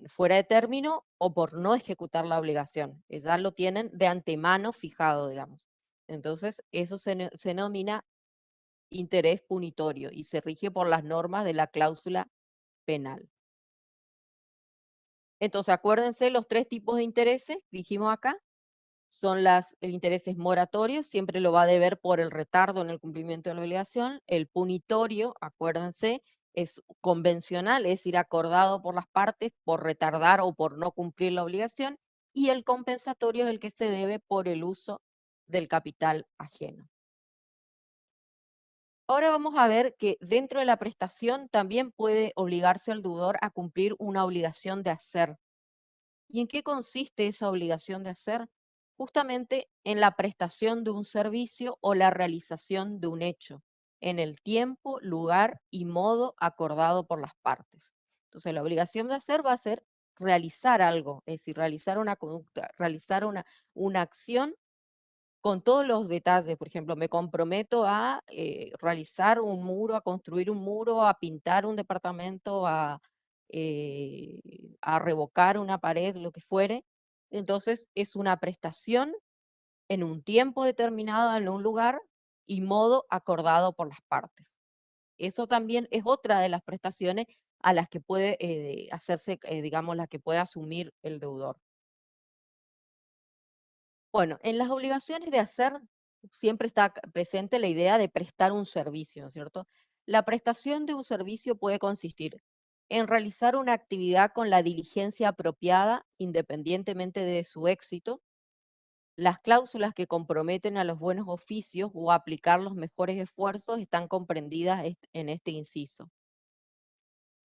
fuera de término o por no ejecutar la obligación. Ya lo tienen de antemano fijado, digamos. Entonces, eso se denomina interés punitorio y se rige por las normas de la cláusula penal. Entonces, acuérdense los 3 tipos de intereses, dijimos acá, son el intereses moratorios, siempre lo va a deber por el retardo en el cumplimiento de la obligación. El punitorio, acuérdense, es convencional, es decir, acordado por las partes por retardar o por no cumplir la obligación. Y el compensatorio es el que se debe por el uso del capital ajeno. Ahora vamos a ver que dentro de la prestación también puede obligarse el deudor a cumplir una obligación de hacer. ¿Y en qué consiste esa obligación de hacer? Justamente en la prestación de un servicio o la realización de un hecho, en el tiempo, lugar y modo acordado por las partes. Entonces, la obligación de hacer va a ser realizar algo, es decir, realizar una conducta, realizar una acción con todos los detalles. Por ejemplo, me comprometo a realizar un muro, a construir un muro, a pintar un departamento, a revocar una pared, lo que fuere. Entonces, es una prestación en un tiempo determinado, en un lugar y modo acordado por las partes. Eso también es otra de las prestaciones a las que puede hacerse, digamos, las que puede asumir el deudor. Bueno, en las obligaciones de hacer siempre está presente la idea de prestar un servicio, ¿no es cierto? La prestación de un servicio puede consistir en realizar una actividad con la diligencia apropiada independientemente de su éxito. Las cláusulas que comprometen a los buenos oficios o aplicar los mejores esfuerzos están comprendidas en este inciso.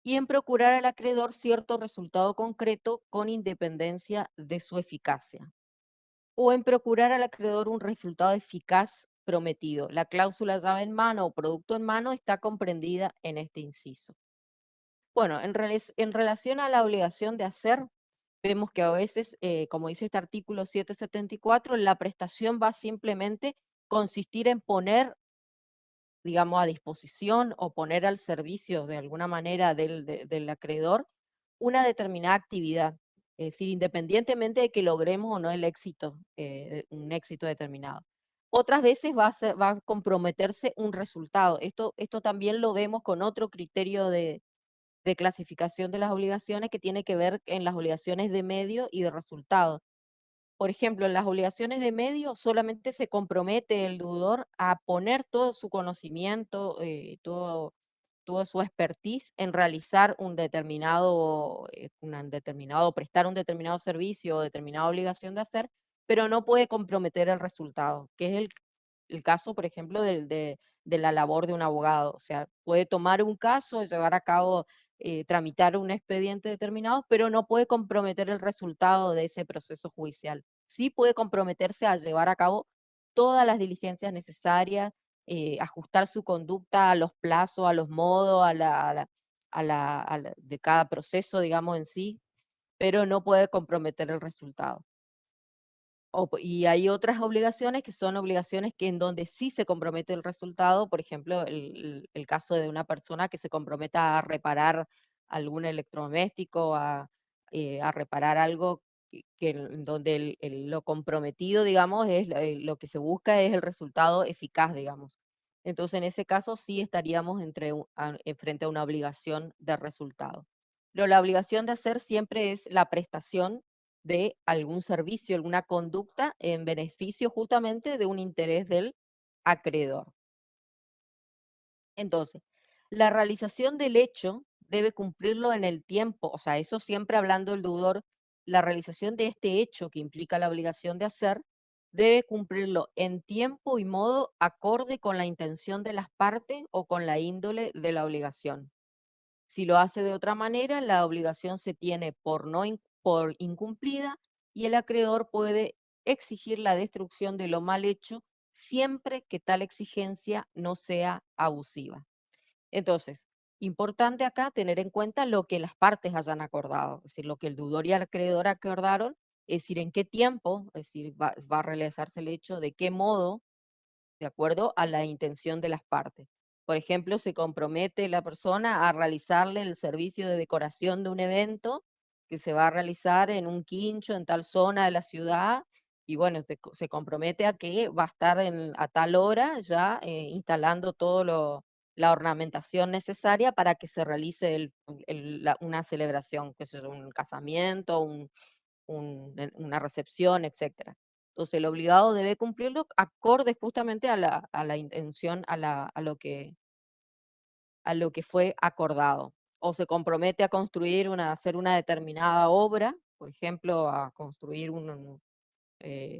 Y en procurar al acreedor cierto resultado concreto con independencia de su eficacia, o en procurar al acreedor un resultado eficaz prometido. La cláusula llave en mano o producto en mano está comprendida en este inciso. Bueno, en relación a la obligación de hacer, vemos que a veces, como dice este artículo 774, la prestación va simplemente consistir en poner, digamos, a disposición o poner al servicio de alguna manera del acreedor una determinada actividad. Es decir, independientemente de que logremos o no el éxito, un éxito determinado. Otras veces va a comprometerse un resultado. Esto también lo vemos con otro criterio de clasificación de las obligaciones que tiene que ver en las obligaciones de medio y de resultado. Por ejemplo, en las obligaciones de medio solamente se compromete el deudor a poner todo su conocimiento, toda su expertise en realizar prestar un determinado servicio o determinada obligación de hacer, pero no puede comprometer el resultado, que es el caso, por ejemplo, de la labor de un abogado. O sea, puede tomar un caso, llevar a cabo, tramitar un expediente determinado, pero no puede comprometer el resultado de ese proceso judicial. Sí puede comprometerse a llevar a cabo todas las diligencias necesarias, ajustar su conducta a los plazos, a los modos, de cada proceso, digamos, en sí, pero no puede comprometer el resultado. Y hay otras obligaciones que son obligaciones que en donde sí se compromete el resultado. Por ejemplo, el caso de una persona que se comprometa a reparar algún electrodoméstico, a reparar algo en donde lo comprometido, digamos, es lo que se busca es el resultado eficaz, digamos. Entonces, en ese caso sí estaríamos frente a una obligación de resultado. Pero la obligación de hacer siempre es la prestación de algún servicio, alguna conducta en beneficio justamente de un interés del acreedor. Entonces, la realización del hecho debe cumplirlo en el tiempo, o sea, eso siempre hablando del deudor, la realización de este hecho que implica la obligación de hacer, debe cumplirlo en tiempo y modo acorde con la intención de las partes o con la índole de la obligación. Si lo hace de otra manera, la obligación se tiene por incumplida y el acreedor puede exigir la destrucción de lo mal hecho siempre que tal exigencia no sea abusiva. Entonces, importante acá tener en cuenta lo que las partes hayan acordado, es decir, lo que el deudor y el acreedor acordaron, es decir, en qué tiempo, es decir, va a realizarse el hecho, de qué modo, de acuerdo a la intención de las partes. Por ejemplo, se compromete la persona a realizarle el servicio de decoración de un evento que se va a realizar en un quincho en tal zona de la ciudad, y bueno, se compromete a que va a estar a tal hora ya instalando todo la ornamentación necesaria para que se realice una celebración, que es un casamiento, una recepción, etcétera. Entonces, el obligado debe cumplirlo acorde justamente a la intención, a lo que fue acordado. O se compromete a construir hacer una determinada obra, por ejemplo, a construir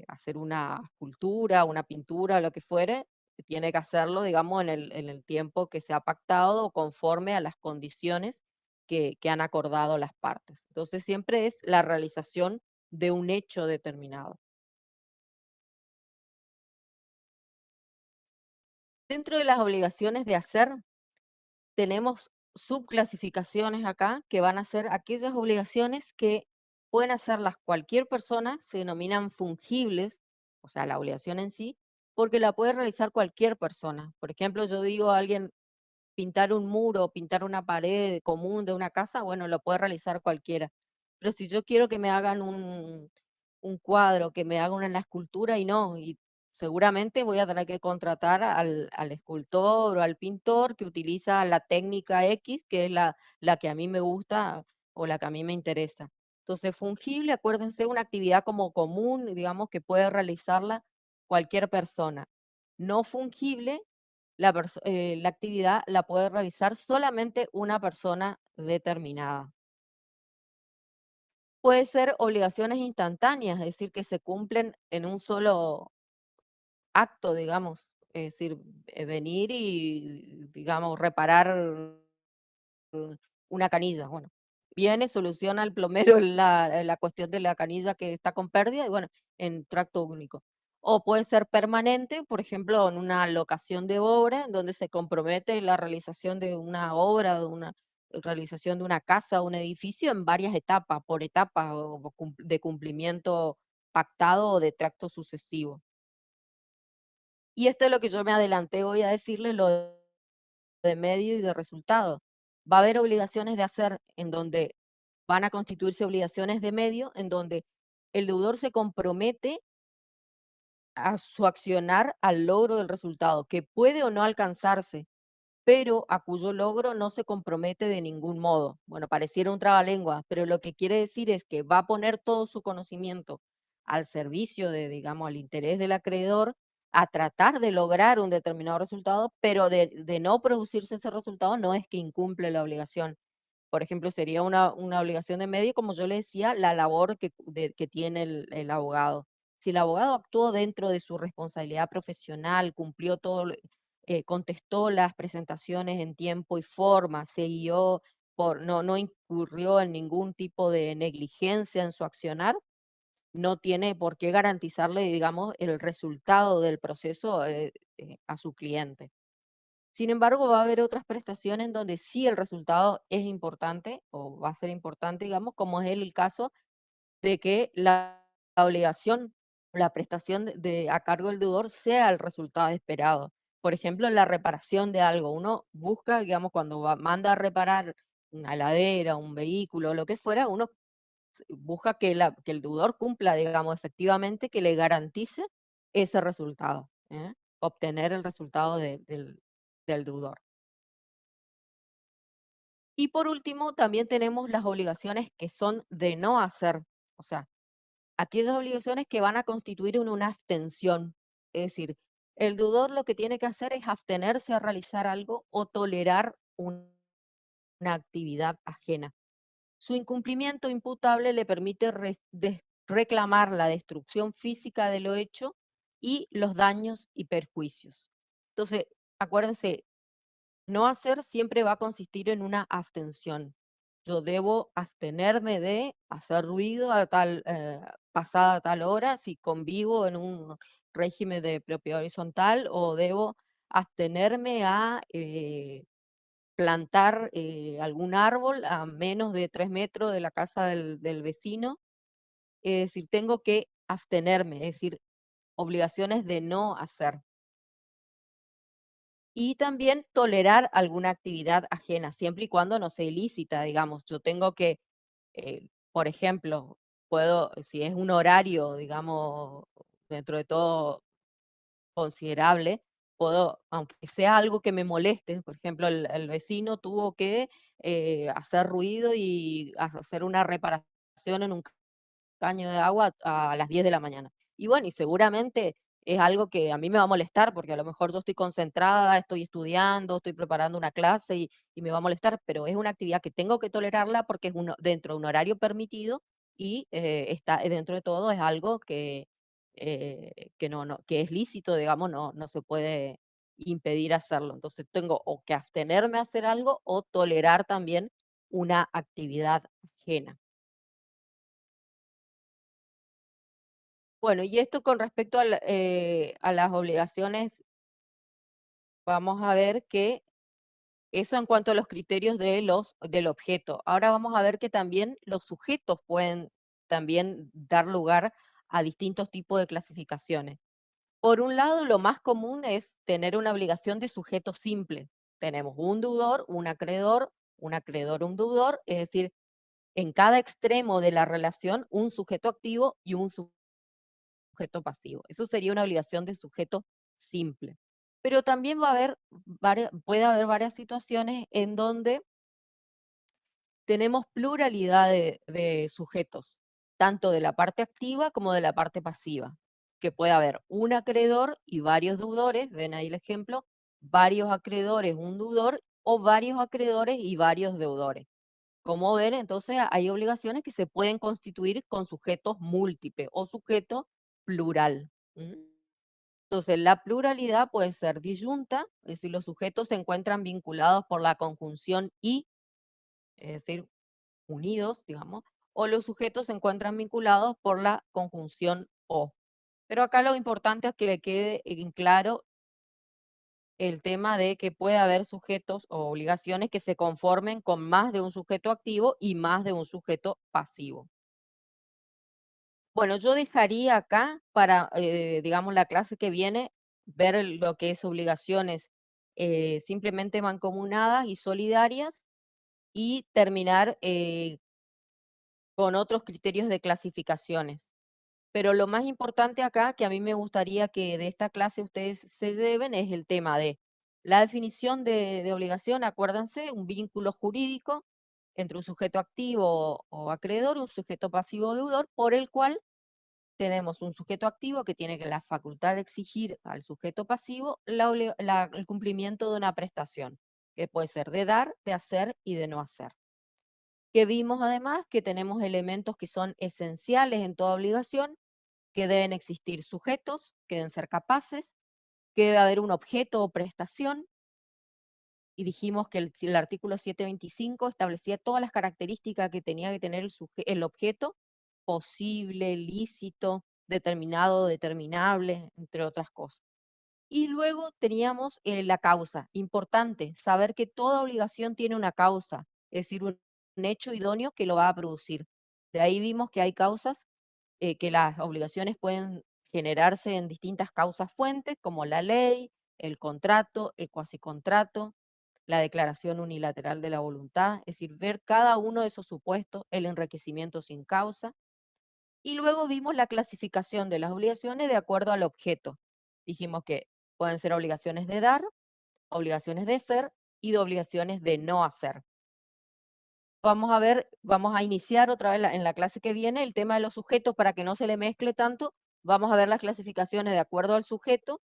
hacer una escultura, una pintura, lo que fuere, tiene que hacerlo, digamos, en el tiempo que se ha pactado o conforme a las condiciones que han acordado las partes. Entonces, siempre es la realización de un hecho determinado. Dentro de las obligaciones de hacer, tenemos subclasificaciones acá que van a ser aquellas obligaciones que pueden hacerlas cualquier persona, se denominan fungibles, o sea, la obligación en sí, porque la puede realizar cualquier persona. Por ejemplo, yo digo a alguien pintar un muro, pintar una pared común de una casa, bueno, lo puede realizar cualquiera. Pero si yo quiero que me hagan un cuadro, que me hagan una escultura y seguramente voy a tener que contratar al escultor o al pintor que utiliza la técnica X, que es la que a mí me gusta o la que a mí me interesa. Entonces, fungible, acuérdense, una actividad como común, digamos, que puede realizarla cualquier persona. No fungible, la actividad la puede realizar solamente una persona determinada. Puede ser obligaciones instantáneas, es decir, que se cumplen en un solo acto, digamos, es decir, venir y, digamos, reparar una canilla. Bueno, viene, soluciona el plomero la cuestión de la canilla que está con pérdida y bueno, en tracto único. O puede ser permanente, por ejemplo, en una locación de obra, en donde se compromete la realización de una obra, de una realización de una casa, un edificio en varias etapas, por etapas de cumplimiento pactado o de tracto sucesivo. Y esto es lo que yo me adelanté, voy a decirles lo de medio y de resultado. Va a haber obligaciones de hacer en donde van a constituirse obligaciones de medio, en donde el deudor se compromete a su accionar al logro del resultado, que puede o no alcanzarse, pero a cuyo logro no se compromete de ningún modo. Bueno, pareciera un trabalengua, pero lo que quiere decir es que va a poner todo su conocimiento al servicio de, digamos, al interés del acreedor, a tratar de lograr un determinado resultado, pero de no producirse ese resultado no es que incumple la obligación. Por ejemplo, sería una obligación de medio, como yo le decía, la labor que tiene el abogado. Si el abogado actuó dentro de su responsabilidad profesional, cumplió todo, contestó las presentaciones en tiempo y forma, se guió no incurrió en ningún tipo de negligencia en su accionar, no tiene por qué garantizarle, digamos, el resultado del proceso a su cliente. Sin embargo, va a haber otras prestaciones en donde sí el resultado es importante o va a ser importante, digamos, como es el caso de que la obligación, la prestación a cargo del deudor sea el resultado esperado. Por ejemplo, la reparación de algo. Uno busca, digamos, cuando manda a reparar una heladera, un vehículo, lo que fuera, uno busca que el deudor cumpla, digamos, efectivamente, que le garantice ese resultado, obtener el resultado del deudor. Y por último, también tenemos las obligaciones que son de no hacer, o sea, aquellas obligaciones que van a constituir una abstención. Es decir, el deudor lo que tiene que hacer es abstenerse a realizar algo o tolerar una actividad ajena. Su incumplimiento imputable le permite reclamar la destrucción física de lo hecho y los daños y perjuicios. Entonces, acuérdense, no hacer siempre va a consistir en una abstención. Yo debo abstenerme de hacer ruido pasada tal hora si convivo en un régimen de propiedad horizontal o debo abstenerme a plantar algún árbol a menos de 3 metros de la casa del vecino. Es decir, tengo que abstenerme, es decir, obligaciones de no hacer. Y también tolerar alguna actividad ajena, siempre y cuando no sea ilícita, digamos. Yo tengo que, por ejemplo, si es un horario, digamos, dentro de todo considerable, puedo, aunque sea algo que me moleste, por ejemplo, el vecino tuvo que hacer ruido y hacer una reparación en un caño de agua a las 10 de la mañana. Y bueno, y seguramente es algo que a mí me va a molestar, porque a lo mejor yo estoy concentrada, estoy estudiando, estoy preparando una clase y me va a molestar, pero es una actividad que tengo que tolerarla porque es dentro de un horario permitido y está dentro de todo es algo que que es lícito, digamos, no se puede impedir hacerlo. Entonces tengo o que abstenerme a hacer algo o tolerar también una actividad ajena. Bueno, y esto con respecto a las obligaciones, vamos a ver que eso en cuanto a los criterios del objeto. Ahora vamos a ver que también los sujetos pueden también dar lugar a distintos tipos de clasificaciones. Por un lado, lo más común es tener una obligación de sujeto simple. Tenemos un deudor, un acreedor, un deudor, es decir, en cada extremo de la relación, un sujeto activo y un sujeto pasivo. Eso sería una obligación de sujeto simple. Pero también puede haber varias situaciones en donde tenemos pluralidad de sujetos, tanto de la parte activa como de la parte pasiva, que puede haber un acreedor y varios deudores, ven ahí el ejemplo, varios acreedores, un deudor, o varios acreedores y varios deudores. Como ven, entonces hay obligaciones que se pueden constituir con sujetos múltiples o sujeto plural. Entonces, la pluralidad puede ser disyunta, es decir, los sujetos se encuentran vinculados por la conjunción y, es decir, unidos, digamos, o los sujetos se encuentran vinculados por la conjunción o. Pero acá lo importante es que le quede en claro el tema de que puede haber sujetos o obligaciones que se conformen con más de un sujeto activo y más de un sujeto pasivo. Bueno, yo dejaría acá para, digamos, la clase que viene, ver lo que es obligaciones simplemente mancomunadas y solidarias y terminar con otros criterios de clasificaciones. Pero lo más importante acá, que a mí me gustaría que de esta clase ustedes se lleven, es el tema de la definición de obligación. Acuérdense, un vínculo jurídico entre un sujeto activo o acreedor, un sujeto pasivo o deudor, por el cual tenemos un sujeto activo que tiene la facultad de exigir al sujeto pasivo el cumplimiento de una prestación, que puede ser de dar, de hacer y de no hacer. Que vimos además que tenemos elementos que son esenciales en toda obligación, que deben existir sujetos, que deben ser capaces, que debe haber un objeto o prestación, y dijimos que el artículo 725 establecía todas las características que tenía que tener el objeto, posible, lícito, determinado, determinable, entre otras cosas. Y luego teníamos la causa. Importante, saber que toda obligación tiene una causa, es decir, un hecho idóneo que lo va a producir. De ahí vimos que hay causas, que las obligaciones pueden generarse en distintas causas fuentes, como la ley, el contrato, el cuasicontrato, la declaración unilateral de la voluntad, es decir, ver cada uno de esos supuestos, el enriquecimiento sin causa. Y luego vimos la clasificación de las obligaciones de acuerdo al objeto. Dijimos que pueden ser obligaciones de dar, obligaciones de ser y de obligaciones de no hacer. Vamos a iniciar otra vez en la clase que viene el tema de los sujetos para que no se le mezcle tanto. Vamos a ver las clasificaciones de acuerdo al sujeto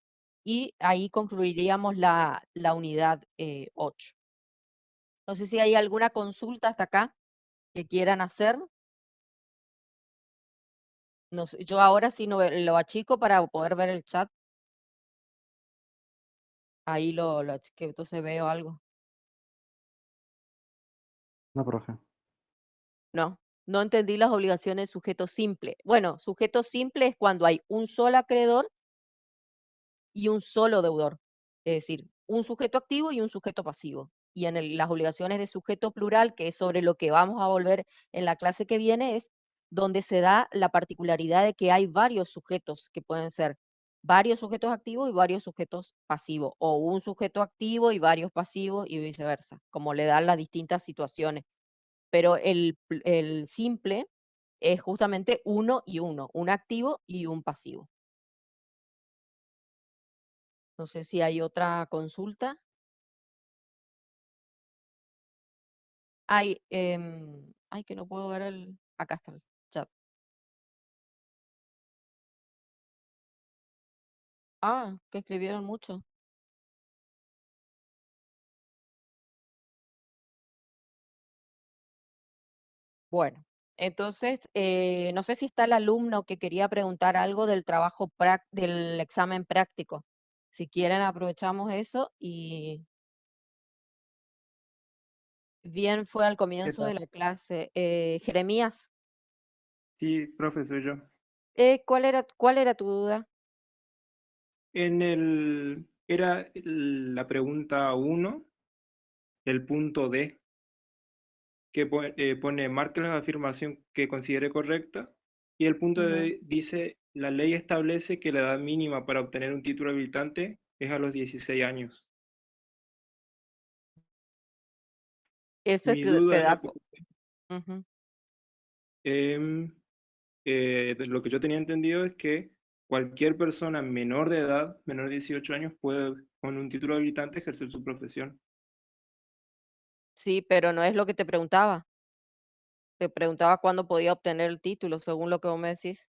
y ahí concluiríamos la unidad 8. No sé si hay alguna consulta hasta acá que quieran hacer. No sé, yo ahora sí no lo achico para poder ver el chat. Ahí lo achiqué, entonces veo algo. No, profe. No entendí las obligaciones de sujeto simple. Bueno, sujeto simple es cuando hay un solo acreedor y un solo deudor. Es decir, un sujeto activo y un sujeto pasivo. Y en las obligaciones de sujeto plural, que es sobre lo que vamos a volver en la clase que viene, es donde se da la particularidad de que hay varios sujetos que pueden ser varios sujetos activos y varios sujetos pasivos, o un sujeto activo y varios pasivos y viceversa, como le dan las distintas situaciones. Pero el simple es justamente uno y uno, un activo y un pasivo. No sé si hay otra consulta. Ay, que no puedo ver el... Acá está el chat. Ah, que escribieron mucho. Bueno, entonces, no sé si está el alumno que quería preguntar algo del trabajo del examen práctico. Si quieren, aprovechamos eso y bien fue al ¿Qué comienzo de tal? la clase. Jeremías, Sí, profe, soy yo. ¿cuál era tu duda? Era la pregunta 1, el punto D, que pone, marque la afirmación que considere correcta, y el punto Ujú. D dice, la ley establece que la edad mínima para obtener un título habilitante es a los 16 años. Ese Mi duda te era, da... Ujú. em, lo que yo tenía entendido es que cualquier persona menor de edad, menor de 18 años, puede con un título habilitante ejercer su profesión. Sí, pero no es lo que te preguntaba. Te preguntaba cuándo podía obtener el título, según lo que vos me decís.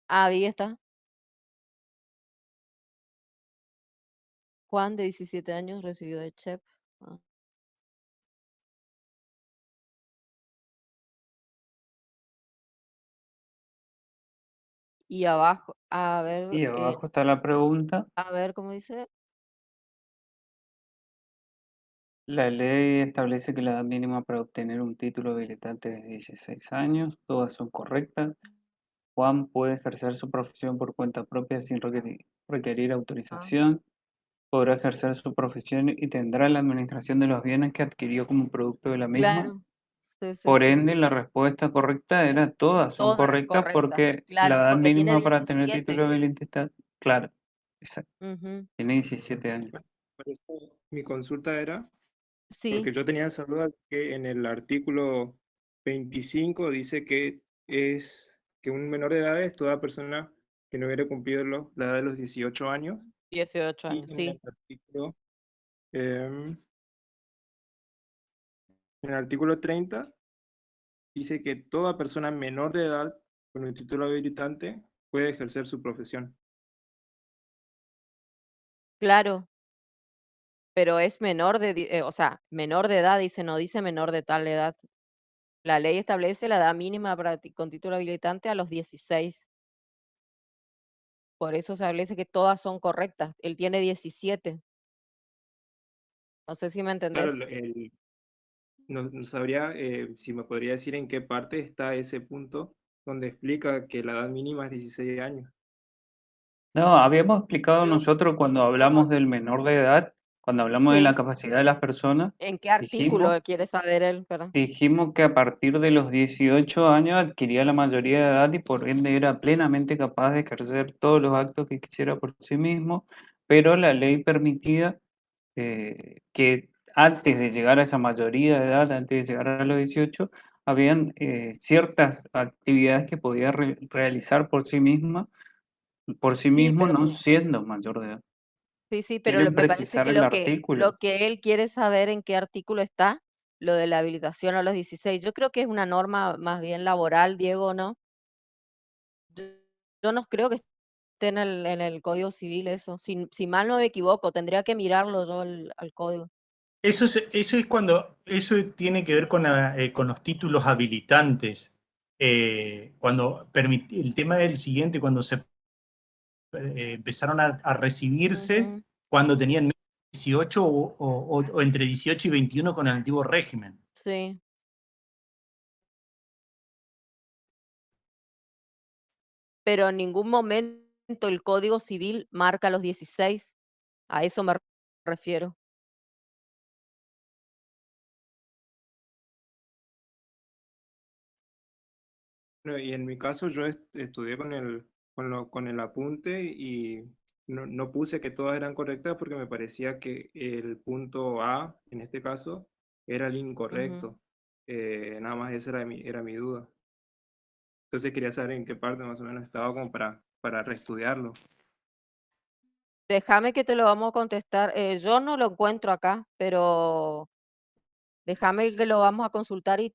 Ah, ahí está. Juan, de 17 años, recibió de Chep. Ah. Y abajo, Y abajo está la pregunta. a ver cómo dice. La ley establece que la edad mínima para obtener un título habilitante es 16 años. Todas son correctas. Juan puede ejercer su profesión por cuenta propia sin requerir Ah, autorización. Podrá ejercer su profesión y tendrá la administración de los bienes que adquirió como producto de la misma. claro. Sí, sí, Por sí. ende, la respuesta correcta era todas son Todas correctas correctas. porque la Claro, edad porque tiene mínima para tener 17. título habilitante, claro, exacto, Ujú. tiene 17 años. Por eso mi consulta era, Sí, porque yo tenía esa duda que en el artículo 25 dice que es que un menor de edad es toda persona que no hubiera cumplido la edad de los 18 años, 18 y años, en sí. em, en el artículo 30 dice que toda persona menor de edad con un título habilitante puede ejercer su profesión. Claro, pero es menor o sea, menor de edad, dice, no dice menor de tal edad. La ley establece la edad mínima para con título habilitante a los 16. Por eso se establece que todas son correctas. Él tiene 17. No sé si me Claro, entendés. no sabría si me podría decir en qué parte está ese punto donde explica que la edad mínima es 16 años. No, habíamos explicado Yo, nosotros cuando no, hablamos del menor de edad, cuando hablamos de la sí. capacidad de las personas, ¿En qué dijimos, artículo quiere saber él? Perdón. dijimos que a partir de los 18 años adquiría la mayoría de edad y por ende era plenamente capaz de ejercer todos los actos que quisiera por sí mismo, pero la ley permitía que antes de llegar a esa mayoría de edad, antes de llegar a los 18, habían ciertas actividades que podía realizar por sí Sí, mismo, pero no siendo mayor de edad. sí, pero ¿Quieren me parece precisar que el artículo? lo que él quiere saber en qué artículo está, lo de la habilitación a los 16. Yo creo que es una norma más bien laboral, Diego, ¿no? Yo, yo no creo que esté en el Código Civil eso. Si mal no me equivoco, tendría que mirarlo yo al código. Eso es cuando, eso tiene que ver con los títulos habilitantes. Cuando el tema del siguiente, cuando se empezaron a recibirse Ujú, cuando tenían 18 o entre 18 y 21 con el antiguo régimen. sí. Pero en ningún momento el Código Civil marca los 16. A eso me refiero. Bueno, y en mi caso yo estudié con el apunte y no puse que todas eran correctas porque me parecía que el punto A, en este caso, era el Ujú. incorrecto. Nada más esa era mi duda. Entonces quería saber en qué parte más o menos estaba como para reestudiarlo. déjame que te lo vamos a contestar. Yo no lo encuentro acá, pero déjame que lo vamos a consultar y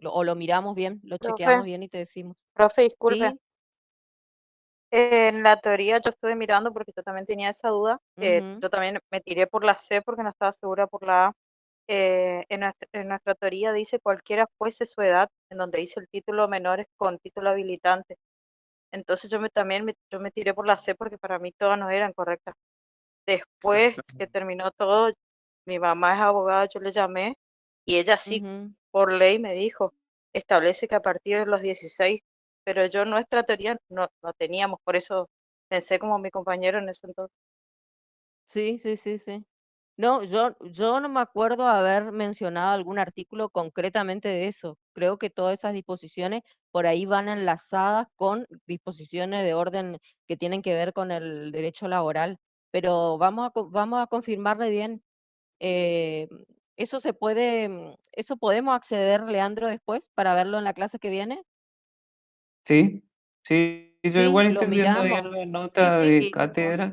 o lo miramos bien, lo chequeamos Profe, bien y te decimos. profe, disculpe. ¿Sí? En la teoría yo estuve mirando porque yo también tenía esa duda. Ujú, Yo también me tiré por la C porque no estaba segura por la A. En nuestra teoría dice cualquiera fuese su edad, en donde dice el título menor es con título habilitante. Entonces yo me tiré por la C porque para mí todas no eran correctas. Después que Exactamente. terminó todo, mi mamá es abogada, yo le llamé y ella sí, ujú. por ley me dijo, establece que a partir de los 16, pero yo nuestra teoría no teníamos, por eso pensé como mi compañero en ese entonces. Sí, sí, sí, sí. No, yo no me acuerdo haber mencionado algún artículo concretamente de eso. Creo que todas esas disposiciones por ahí van enlazadas con disposiciones de orden que tienen que ver con el derecho laboral. Pero vamos a confirmarle bien. eh, ¿Eso se puede, eso podemos acceder, Leandro, después para verlo en la clase que viene? Sí, sí, yo Sí, igual lo estoy viendo ahí en miramos. la Sí, nota sí, de y cátedra.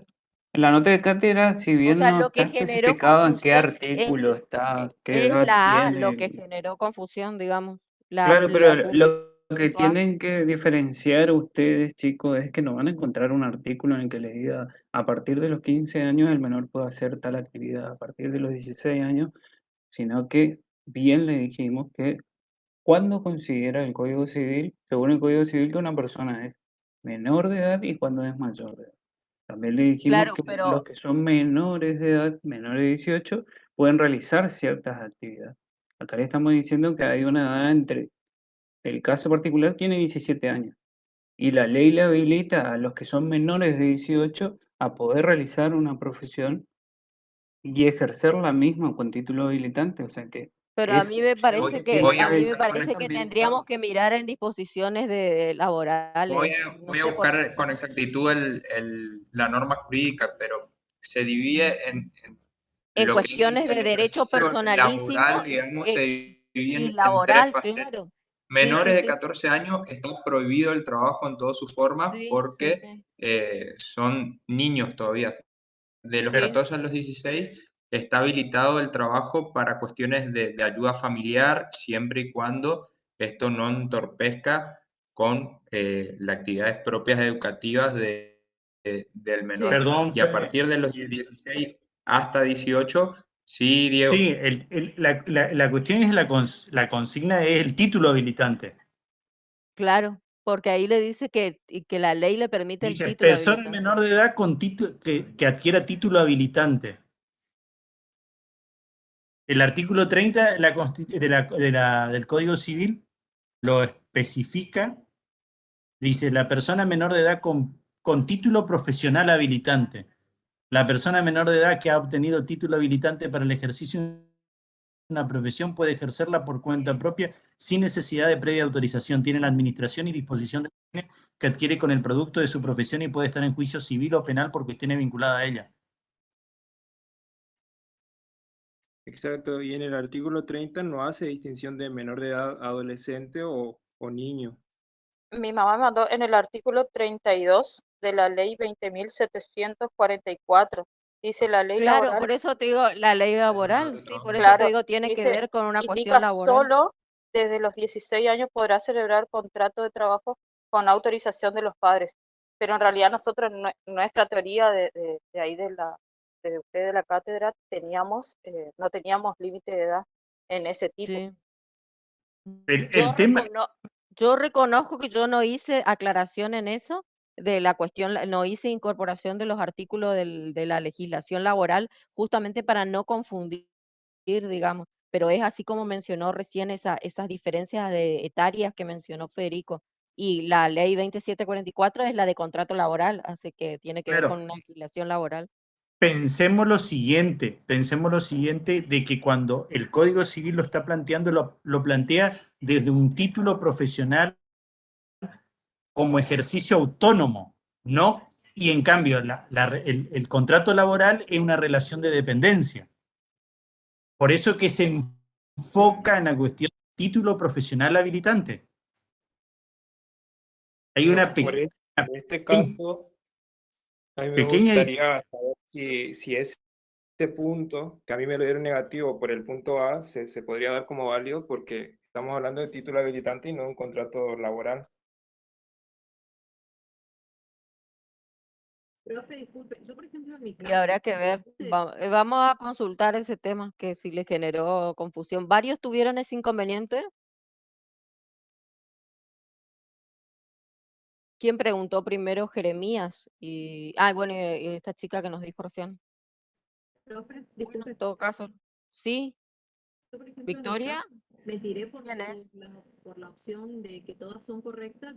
En la nota de cátedra, si o bien sea, no lo está que generó especificado en qué confusión artículo está, qué es edad la A lo que tiene. generó confusión, digamos, Claro, pero la punto lo que A. tienen que diferenciar ustedes, chicos, es que no van a encontrar un artículo en el que les diga a partir de los 15 años el menor puede hacer tal actividad, a partir de los 16 años, sino que bien le dijimos que cuando considera el Código Civil, según el Código Civil, que una persona es menor de edad y cuando es mayor de edad. También le dijimos Claro, que los pero que son menores de edad, menores de 18, pueden realizar ciertas actividades. Acá le estamos diciendo que hay una edad entre, el caso particular tiene 17 años y la ley le habilita a los que son menores de 18 a poder realizar una profesión y ejercer la misma con título habilitante. O sea que a es, mí me parece Voy, que voy a a mí me buscar con parece que exactitud, tendríamos que mirar en disposiciones laborales, no voy a sé por buscar qué. con exactitud la norma jurídica, pero se divide en En lo que es cuestiones el de derecho ejercicio laboral, personalísimo digamos, se divide y en tres laboral, facetas. claro. Sí, Menores sí, de sí, 14 años está prohibido el trabajo en todas sus formas sí, sí, porque sí, son niños todavía. De los Pero, sí, 14 a los 16 está habilitado el trabajo para cuestiones de ayuda familiar, siempre y cuando esto no entorpezca con las actividades propias educativas del menor. sí. perdón, Y a Fede. partir de los 16 hasta 18, sí, Sí, Diego. la cuestión es la consigna es el título habilitante. Claro, porque ahí le dice que la ley le permite el Dice, título persona habilitante. menor de edad con que adquiera título habilitante. El artículo 30 del Código Civil lo especifica. Dice, la persona menor de edad con título profesional habilitante. La persona menor de edad que ha obtenido título habilitante para el ejercicio de una profesión puede ejercerla por cuenta propia sin necesidad de previa autorización. Tiene la administración y disposición de bienes que adquiere con el producto de su profesión y puede estar en juicio civil o penal por cuestiones vinculadas a ella. Exacto, y en el artículo 30 no hace distinción de menor de edad, adolescente o niño. Mi mamá me mandó en el artículo 32 de la ley 20.744. Dice la ley Claro, laboral, por eso te digo, la ley El lugar laboral, de sí, trabajo. por eso te claro, digo, tiene que dice, ver con una indica cuestión laboral. solo desde los 16 años podrá celebrar contrato de trabajo con autorización de los padres. Pero en realidad nosotros, nuestra teoría de ahí de usted de la cátedra, no teníamos límite de edad en ese tipo. Sí. Yo El tema, yo reconozco que yo no hice aclaración en eso de la cuestión, no hice incorporación de los artículos de la legislación laboral, justamente para no confundir, digamos, pero es así como mencionó recién esas diferencias etarias que mencionó Federico. Y la ley 2744 es la de contrato laboral, así que tiene que ver claro, con una legislación laboral. pensemos lo siguiente de que cuando el Código Civil lo está planteando, lo plantea desde un título profesional como ejercicio autónomo, ¿no? Y en cambio, el contrato laboral es una relación de dependencia. Por eso que se enfoca en la cuestión título profesional habilitante. Hay Pero una pequeña... por este caso, A mí me Pequeña gustaría saber si ese punto, que a mí me lo dieron negativo por el punto A, se podría dar como válido porque estamos hablando de título habilitante y no un contrato laboral. Profe, disculpe, yo por ejemplo en mi Y caso, habrá que ver, vamos a consultar ese tema que si le generó confusión. ¿Varios tuvieron ese inconveniente? ¿Quién preguntó primero? Jeremías. Bueno, y esta chica que nos dijo recién. profe, Bueno, disculpe, en todo caso, ¿sí? yo por ejemplo en mi ¿Victoria? caso me tiré por, ¿Quién es? por la opción de que todas son correctas,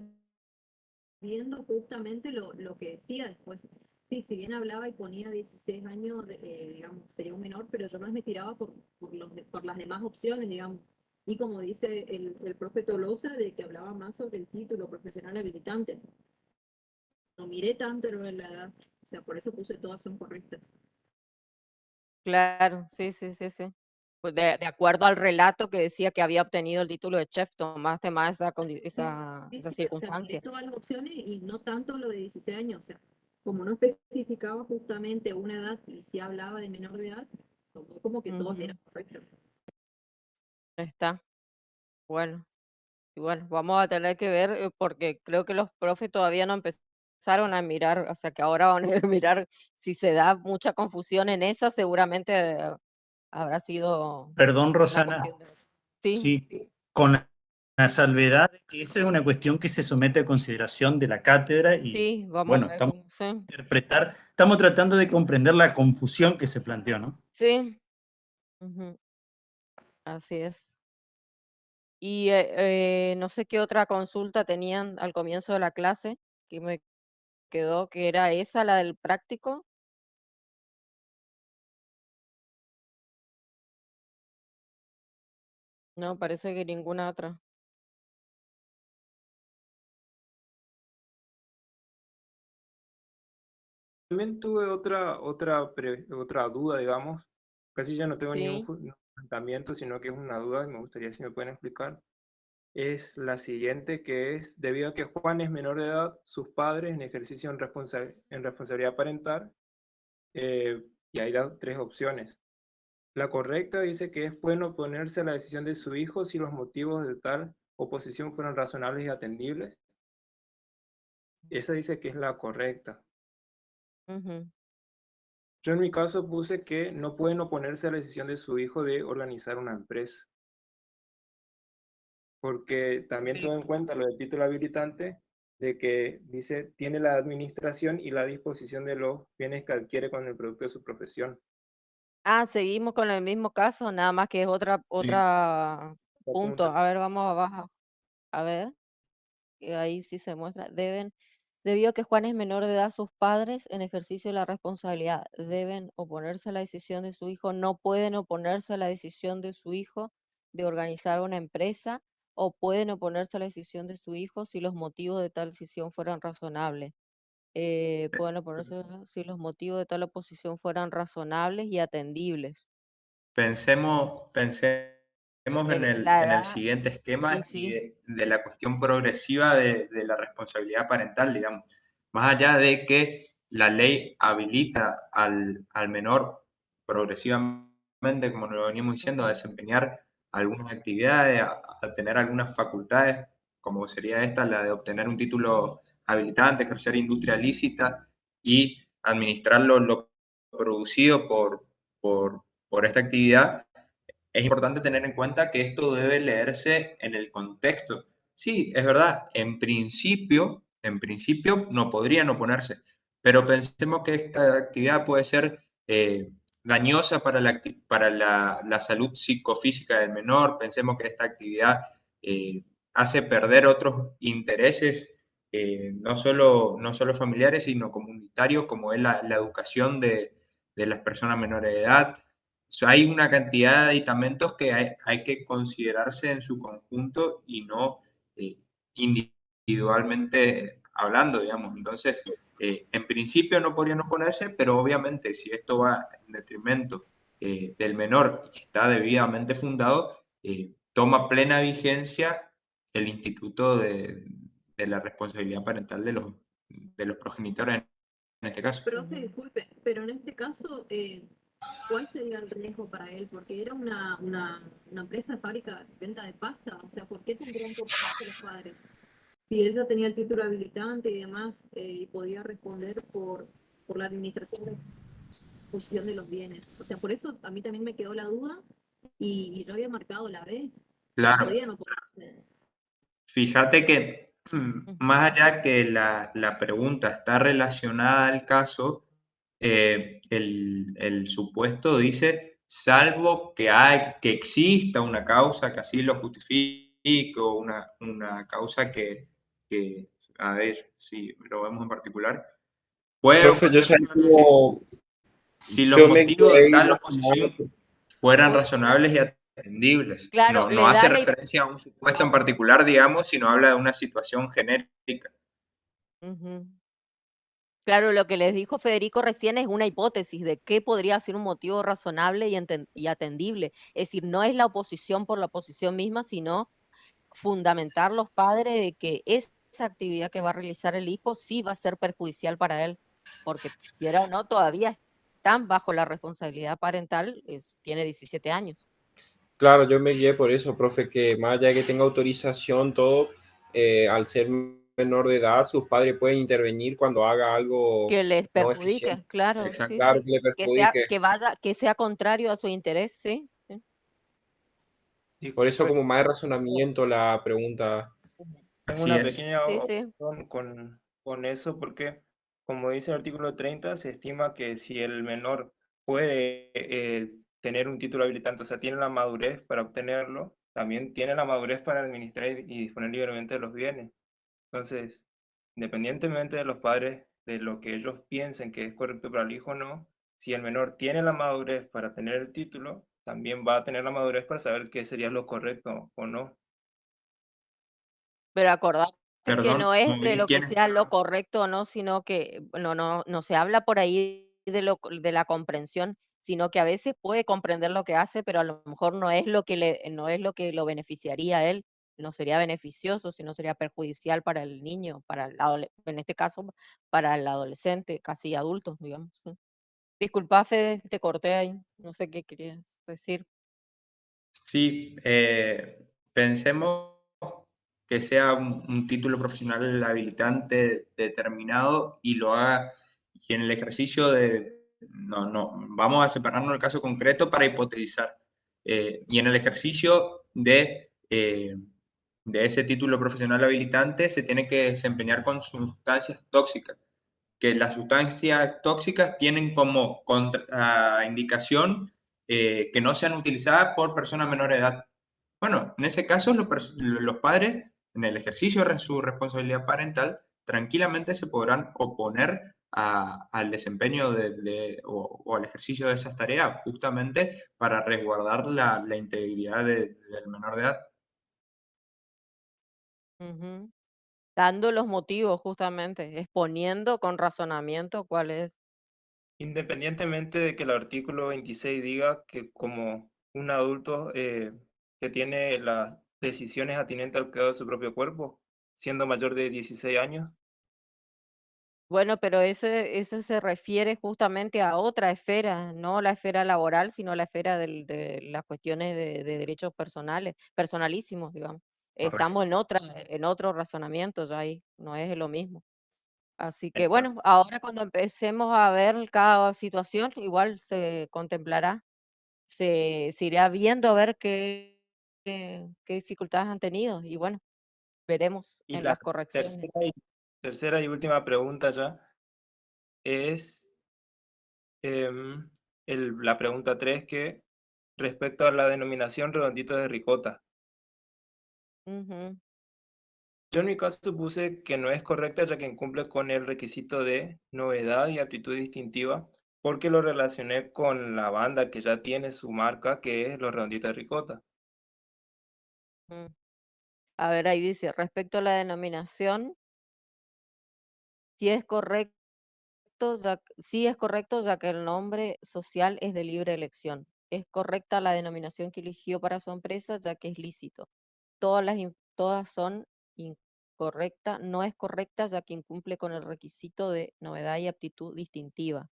viendo justamente lo que decía después. Sí, si bien hablaba y ponía 16 años, digamos, sería un menor, pero yo más me tiraba por las demás opciones, digamos. Y como dice el profe Tolosa, de que hablaba más sobre el título profesional habilitante. No miré tanto lo de la edad, o sea, por eso puse todas son correctas. Claro, sí, sí, sí, sí. Pues de acuerdo al relato que decía que había obtenido el título de chef, tomaste más esa Sí, sí, o sea, circunstancia. miré todas las opciones y no tanto lo de 16 años, o sea, como no especificaba justamente una edad y sí hablaba de menor de edad, como que todas Ujú, eran correctas. está. Bueno, y bueno, vamos a tener que ver porque creo que los profes todavía no empezaron a mirar, o sea que ahora van a mirar si se da mucha confusión en esa, seguramente habrá sido Perdón, una Rosana, cuestión de... Sí, sí, con la salvedad de que esto es una cuestión que se somete a consideración de la cátedra y, sí, vamos bueno, a ver estamos cómo sí. estamos tratando de comprender la confusión que se planteó, ¿no? Sí, ujú, así es. Y no sé qué otra consulta tenían al comienzo de la clase, que me quedó que era esa, la del práctico. No, parece que ninguna otra. También tuve otra duda, digamos. Casi ya no tengo ni un Sí. fundamento, sino que es una duda y me gustaría si me pueden explicar. Es la siguiente, que es, debido a que Juan es menor de edad, sus padres en ejercicio en responsabilidad parental, y hay tres opciones. La correcta dice que es bueno oponerse a la decisión de su hijo si los motivos de tal oposición fueron razonables y atendibles. Esa dice que es la correcta. Ujú. Yo en mi caso puse que no pueden oponerse a la decisión de su hijo de organizar una empresa, porque también Pero- tuve en cuenta lo del título habilitante, de que dice, tiene la administración y la disposición de los bienes que adquiere con el producto de su profesión. Seguimos con el mismo caso, nada más que es Sí. otra Está como un punto. A tercer- ver, vamos abajo. A ver, que ahí sí se muestra. Debido a que Juan es menor de edad, sus padres, en ejercicio de la responsabilidad, deben oponerse a la decisión de su hijo, no pueden oponerse a la decisión de su hijo de organizar una empresa, o pueden oponerse a la decisión de su hijo si los motivos de tal decisión fueran razonables. Pueden oponerse si los motivos de tal oposición fueran razonables y atendibles. Pensemos La en el edad, siguiente y esquema y sí. de la cuestión progresiva de la responsabilidad parental, digamos. Más allá de que la ley habilita al menor progresivamente, como lo veníamos diciendo, a Ujú. desempeñar algunas actividades, a tener algunas facultades, como sería esta, la de obtener un título habilitante, ejercer industria lícita y administrar lo producido por esta actividad, es importante tener en cuenta que esto debe leerse en el contexto. Sí, es verdad, en principio no podrían oponerse, pero pensemos que esta actividad puede ser dañosa para la salud psicofísica del menor, pensemos que esta actividad hace perder otros intereses, no solo familiares, sino comunitarios, como es la educación de las personas menores de edad. Hay una cantidad de aditamentos que hay que considerarse en su conjunto y no eh, individualmente hablando, digamos. Entonces, en principio no podrían oponerse, pero obviamente si esto va en detrimento del menor y está debidamente fundado, toma plena vigencia el instituto de la responsabilidad parental de los progenitores este caso. Profe, disculpe, pero en este caso, ¿cuál sería el riesgo para él? Porque era una empresa de fábrica de venta de pasta. O sea, ¿por qué tendrían que ocuparse los padres? Si él ya tenía el título habilitante y demás, y podía responder por la administración de posición de los bienes. O sea, por eso a mí también me quedó la duda y yo había marcado la B. Claro, Podían oponerse. fíjate que Ujú. más allá que la pregunta está relacionada al caso, el supuesto dice, salvo que exista una causa que así lo justifique o una causa que, a ver, si lo vemos en particular, puede Profe, yo oponerse sabía a la decisión si los yo me motivos de quedé tal igual oposición fueran razonables y atendibles. Claro, No, no le da hace la... referencia a un supuesto en particular, digamos, sino habla de una situación genérica. Ujú. Claro, lo que les dijo Federico recién es una hipótesis de qué podría ser un motivo razonable y atendible. Es decir, no es la oposición por la oposición misma, sino fundamentar los padres de que esa actividad que va a realizar el hijo sí va a ser perjudicial para él, porque quiera o no, todavía están bajo la responsabilidad parental, tiene 17 años. Claro, yo me guié por eso, profe, que más allá de que tenga autorización, todo, al ser menor de edad, sus padres pueden intervenir cuando haga algo Que les no perjudique, eficiente. claro, sí, Exacto. Claro, sí. que le perjudique. Que sea contrario a su interés, sí. Sí. Por eso, Disculpe, como más de razonamiento, la pregunta. tengo Así una es. pequeña Sí, sí. objeción con eso porque, como dice el artículo 30, se estima que si el menor puede tener un título habilitante, o sea, tiene la madurez para obtenerlo, también tiene la madurez para administrar y disponer libremente de los bienes. Entonces, independientemente de los padres, de lo que ellos piensen que es correcto para el hijo o no, si el menor tiene la madurez para tener el título, también va a tener la madurez para saber qué sería lo correcto o no. Pero acordate que Perdón, no es de moví lo que quién sea lo está. correcto o no, sino que no se habla por ahí de la comprensión, sino que a veces puede comprender lo que hace, pero a lo mejor no es lo que lo beneficiaría a él, no sería beneficioso, sino sería perjudicial para el niño, en este caso, para el adolescente, casi adulto, digamos. Sí. Disculpa, Fede, te corté ahí, no sé qué querías decir. Sí, pensemos que sea un título profesional habilitante determinado y lo haga y en el ejercicio vamos a separarnos del caso concreto para hipotetizar. Y en el ejercicio de ese título profesional habilitante se tiene que desempeñar con sustancias tóxicas, que las sustancias tóxicas tienen como contraindicación que no sean utilizadas por personas menores de edad. Bueno, en ese caso los padres, en el ejercicio de su responsabilidad parental, tranquilamente se podrán oponer al desempeño o al ejercicio de esas tareas, justamente para resguardar la integridad del menor de edad. Ujú. Dando los motivos justamente, exponiendo con razonamiento cuál es. Independientemente de que el artículo 26 diga que como un adulto que tiene las decisiones atinentes al cuidado de su propio cuerpo, siendo mayor de 16 años, Bueno, pero ese se refiere justamente a otra esfera, no la esfera laboral, sino la esfera de las cuestiones de derechos personales, personalísimos, digamos. Correcto. Estamos en otro razonamiento ya ahí, no es lo mismo. Así que Está. bueno, ahora cuando empecemos a ver cada situación, igual se contemplará, se irá viendo a ver qué dificultades han tenido y bueno, veremos y en la las correcciones. tercera y última pregunta ya es em, la pregunta 3 que respecto a la denominación redondito de ricota. Ujú. Yo en mi caso puse que no es correcta ya que incumple con el requisito de novedad y aptitud distintiva porque lo relacioné con la banda que ya tiene su marca que es Los Redonditos de Ricota. Mm. A ver, ahí dice, respecto a la denominación, si es correcto, sí es correcto ya que el nombre social es de libre elección. Es correcta la denominación que eligió para su empresa ya que es lícito. Todas son correcta no es correcta ya que incumple con el requisito de novedad y aptitud distintiva.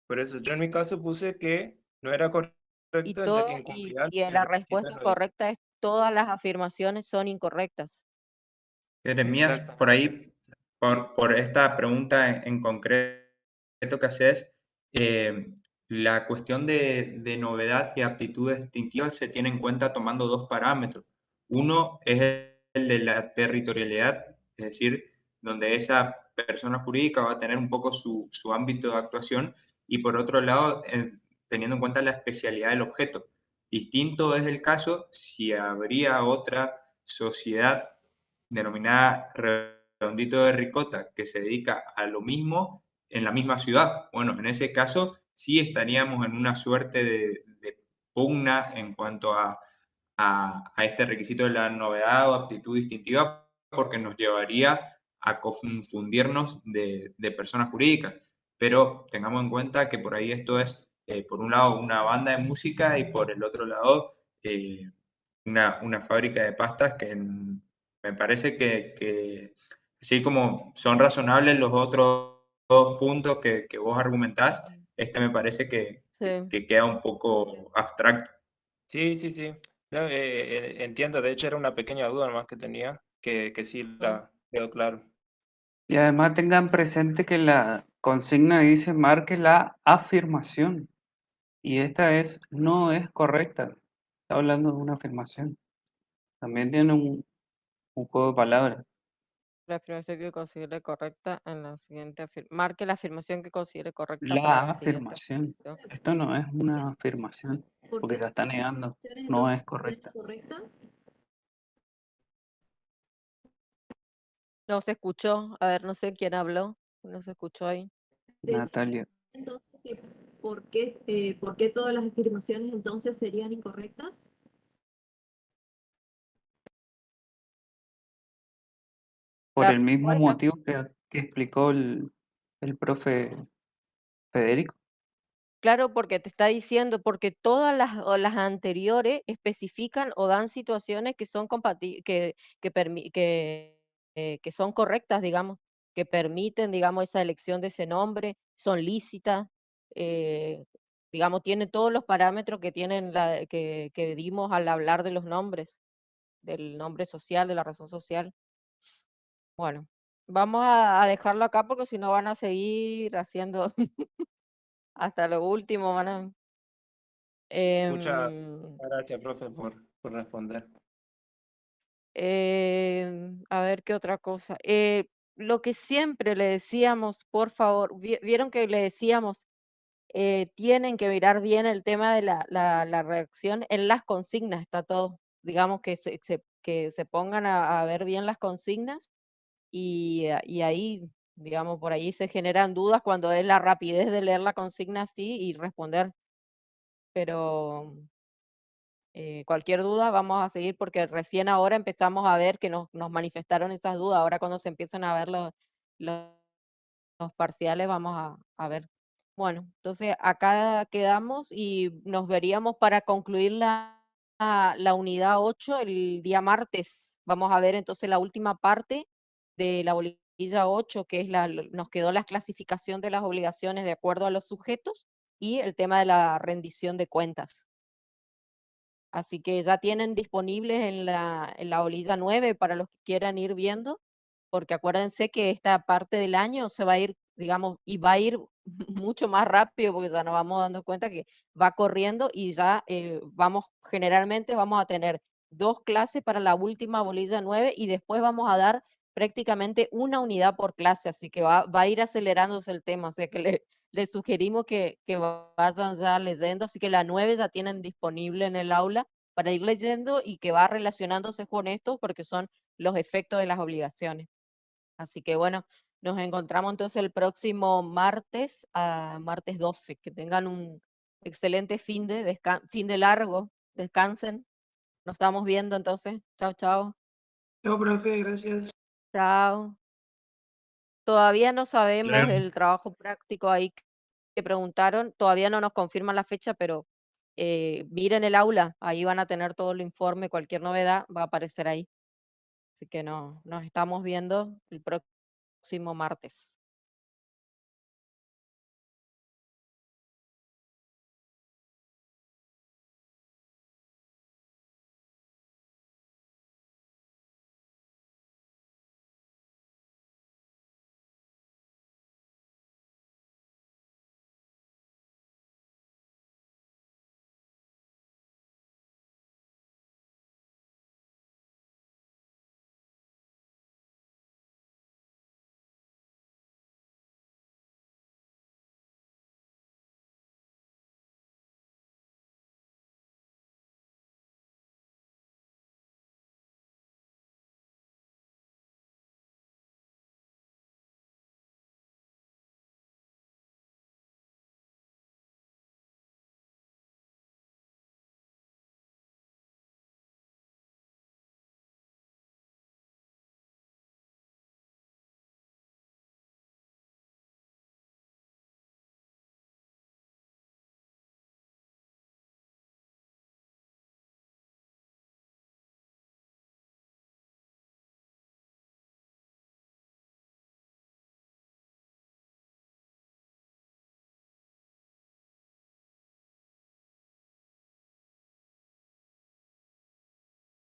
Por eso yo en mi caso puse que no era correcta Y, ya que todo, incumplía y el la requisito de respuesta novedad. correcta es todas las afirmaciones son incorrectas. Jeremías, Exacto. por ahí, por esta pregunta en concreto que haces, la cuestión de novedad y aptitud distintiva se tiene en cuenta tomando dos parámetros. Uno es el de la territorialidad, es decir, donde esa persona jurídica va a tener un poco su ámbito de actuación, y por otro lado, teniendo en cuenta la especialidad del objeto. Distinto es el caso si habría otra sociedad denominada Redondito de Ricota, que se dedica a lo mismo en la misma ciudad. Bueno, en ese caso sí estaríamos en una suerte de pugna en cuanto a este requisito de la novedad o aptitud distintiva, porque nos llevaría a confundirnos de personas jurídicas. Pero tengamos en cuenta que por ahí esto es, por un lado, una banda de música y por el otro lado, una fábrica de pastas que me parece que así como son razonables los otros dos puntos que vos argumentás, este me parece Sí. que queda un poco abstracto. Sí, sí, sí. No, entiendo, de hecho era una pequeña duda más que tenía, que sí la quedó claro. Y además tengan presente que la consigna dice marque la afirmación. Y esta no es correcta. Está hablando de una afirmación. También tiene un juego de palabras. La afirmación que considere correcta en la siguiente marque la afirmación que considere correcta para La la siguiente afirmación. afirmación. Esto no es una afirmación, ¿Por porque qué se está negando. afirmaciones No entonces es correcta. correctas? No se escuchó, a ver, no sé quién habló, no se escuchó ahí. Natalia. Entonces, ¿por qué todas las afirmaciones entonces serían incorrectas? Por La el mismo respuesta, motivo que explicó el profe Federico. claro, porque te está diciendo, porque todas o las anteriores especifican o dan situaciones que son que son correctas, digamos, que permiten, digamos, esa elección de ese nombre, son lícitas, eh, digamos, tiene todos los parámetros que tienen que dimos al hablar de los nombres, del nombre social, de la razón social. Bueno, vamos a dejarlo acá porque si no van a seguir haciendo hasta lo último, van a... Muchas Em, gracias, profe, por responder. a ver qué otra cosa. Lo que siempre le decíamos, por favor, vieron que le decíamos, tienen que mirar bien el tema de la redacción en las consignas, está todo. Digamos que se pongan a ver bien las consignas y ahí, digamos, por ahí se generan dudas cuando es la rapidez de leer la consigna así y responder. Pero cualquier duda vamos a seguir porque recién ahora empezamos a ver que nos manifestaron esas dudas. Ahora cuando se empiezan a ver los parciales vamos a ver. Bueno, entonces acá quedamos y nos veríamos para concluir la unidad 8 el día martes. Vamos a ver entonces la última parte de la bolilla 8, que es nos quedó la clasificación de las obligaciones de acuerdo a los sujetos y el tema de la rendición de cuentas. Así que ya tienen disponibles en la bolilla 9 para los que quieran ir viendo, porque acuérdense que esta parte del año se va a ir, digamos, y va a ir mucho más rápido porque ya nos vamos dando cuenta que va corriendo y ya generalmente vamos a tener 2 clases para la última bolilla 9 y después vamos a dar prácticamente una unidad por clase, así que va a ir acelerándose el tema, o sea que les sugerimos que vayan ya leyendo, así que la 9 ya tienen disponible en el aula para ir leyendo y que va relacionándose con esto porque son los efectos de las obligaciones. Así que bueno, nos encontramos entonces el próximo martes, martes 12. Que tengan un excelente fin de largo, descansen. Nos estamos viendo entonces. Chao, chao. Chao, profe, gracias. Chao. Todavía no sabemos el trabajo práctico ahí que preguntaron, todavía no nos confirman la fecha, pero miren el aula, ahí van a tener todo el informe, cualquier novedad va a aparecer ahí. Así que nos estamos viendo el próximo martes.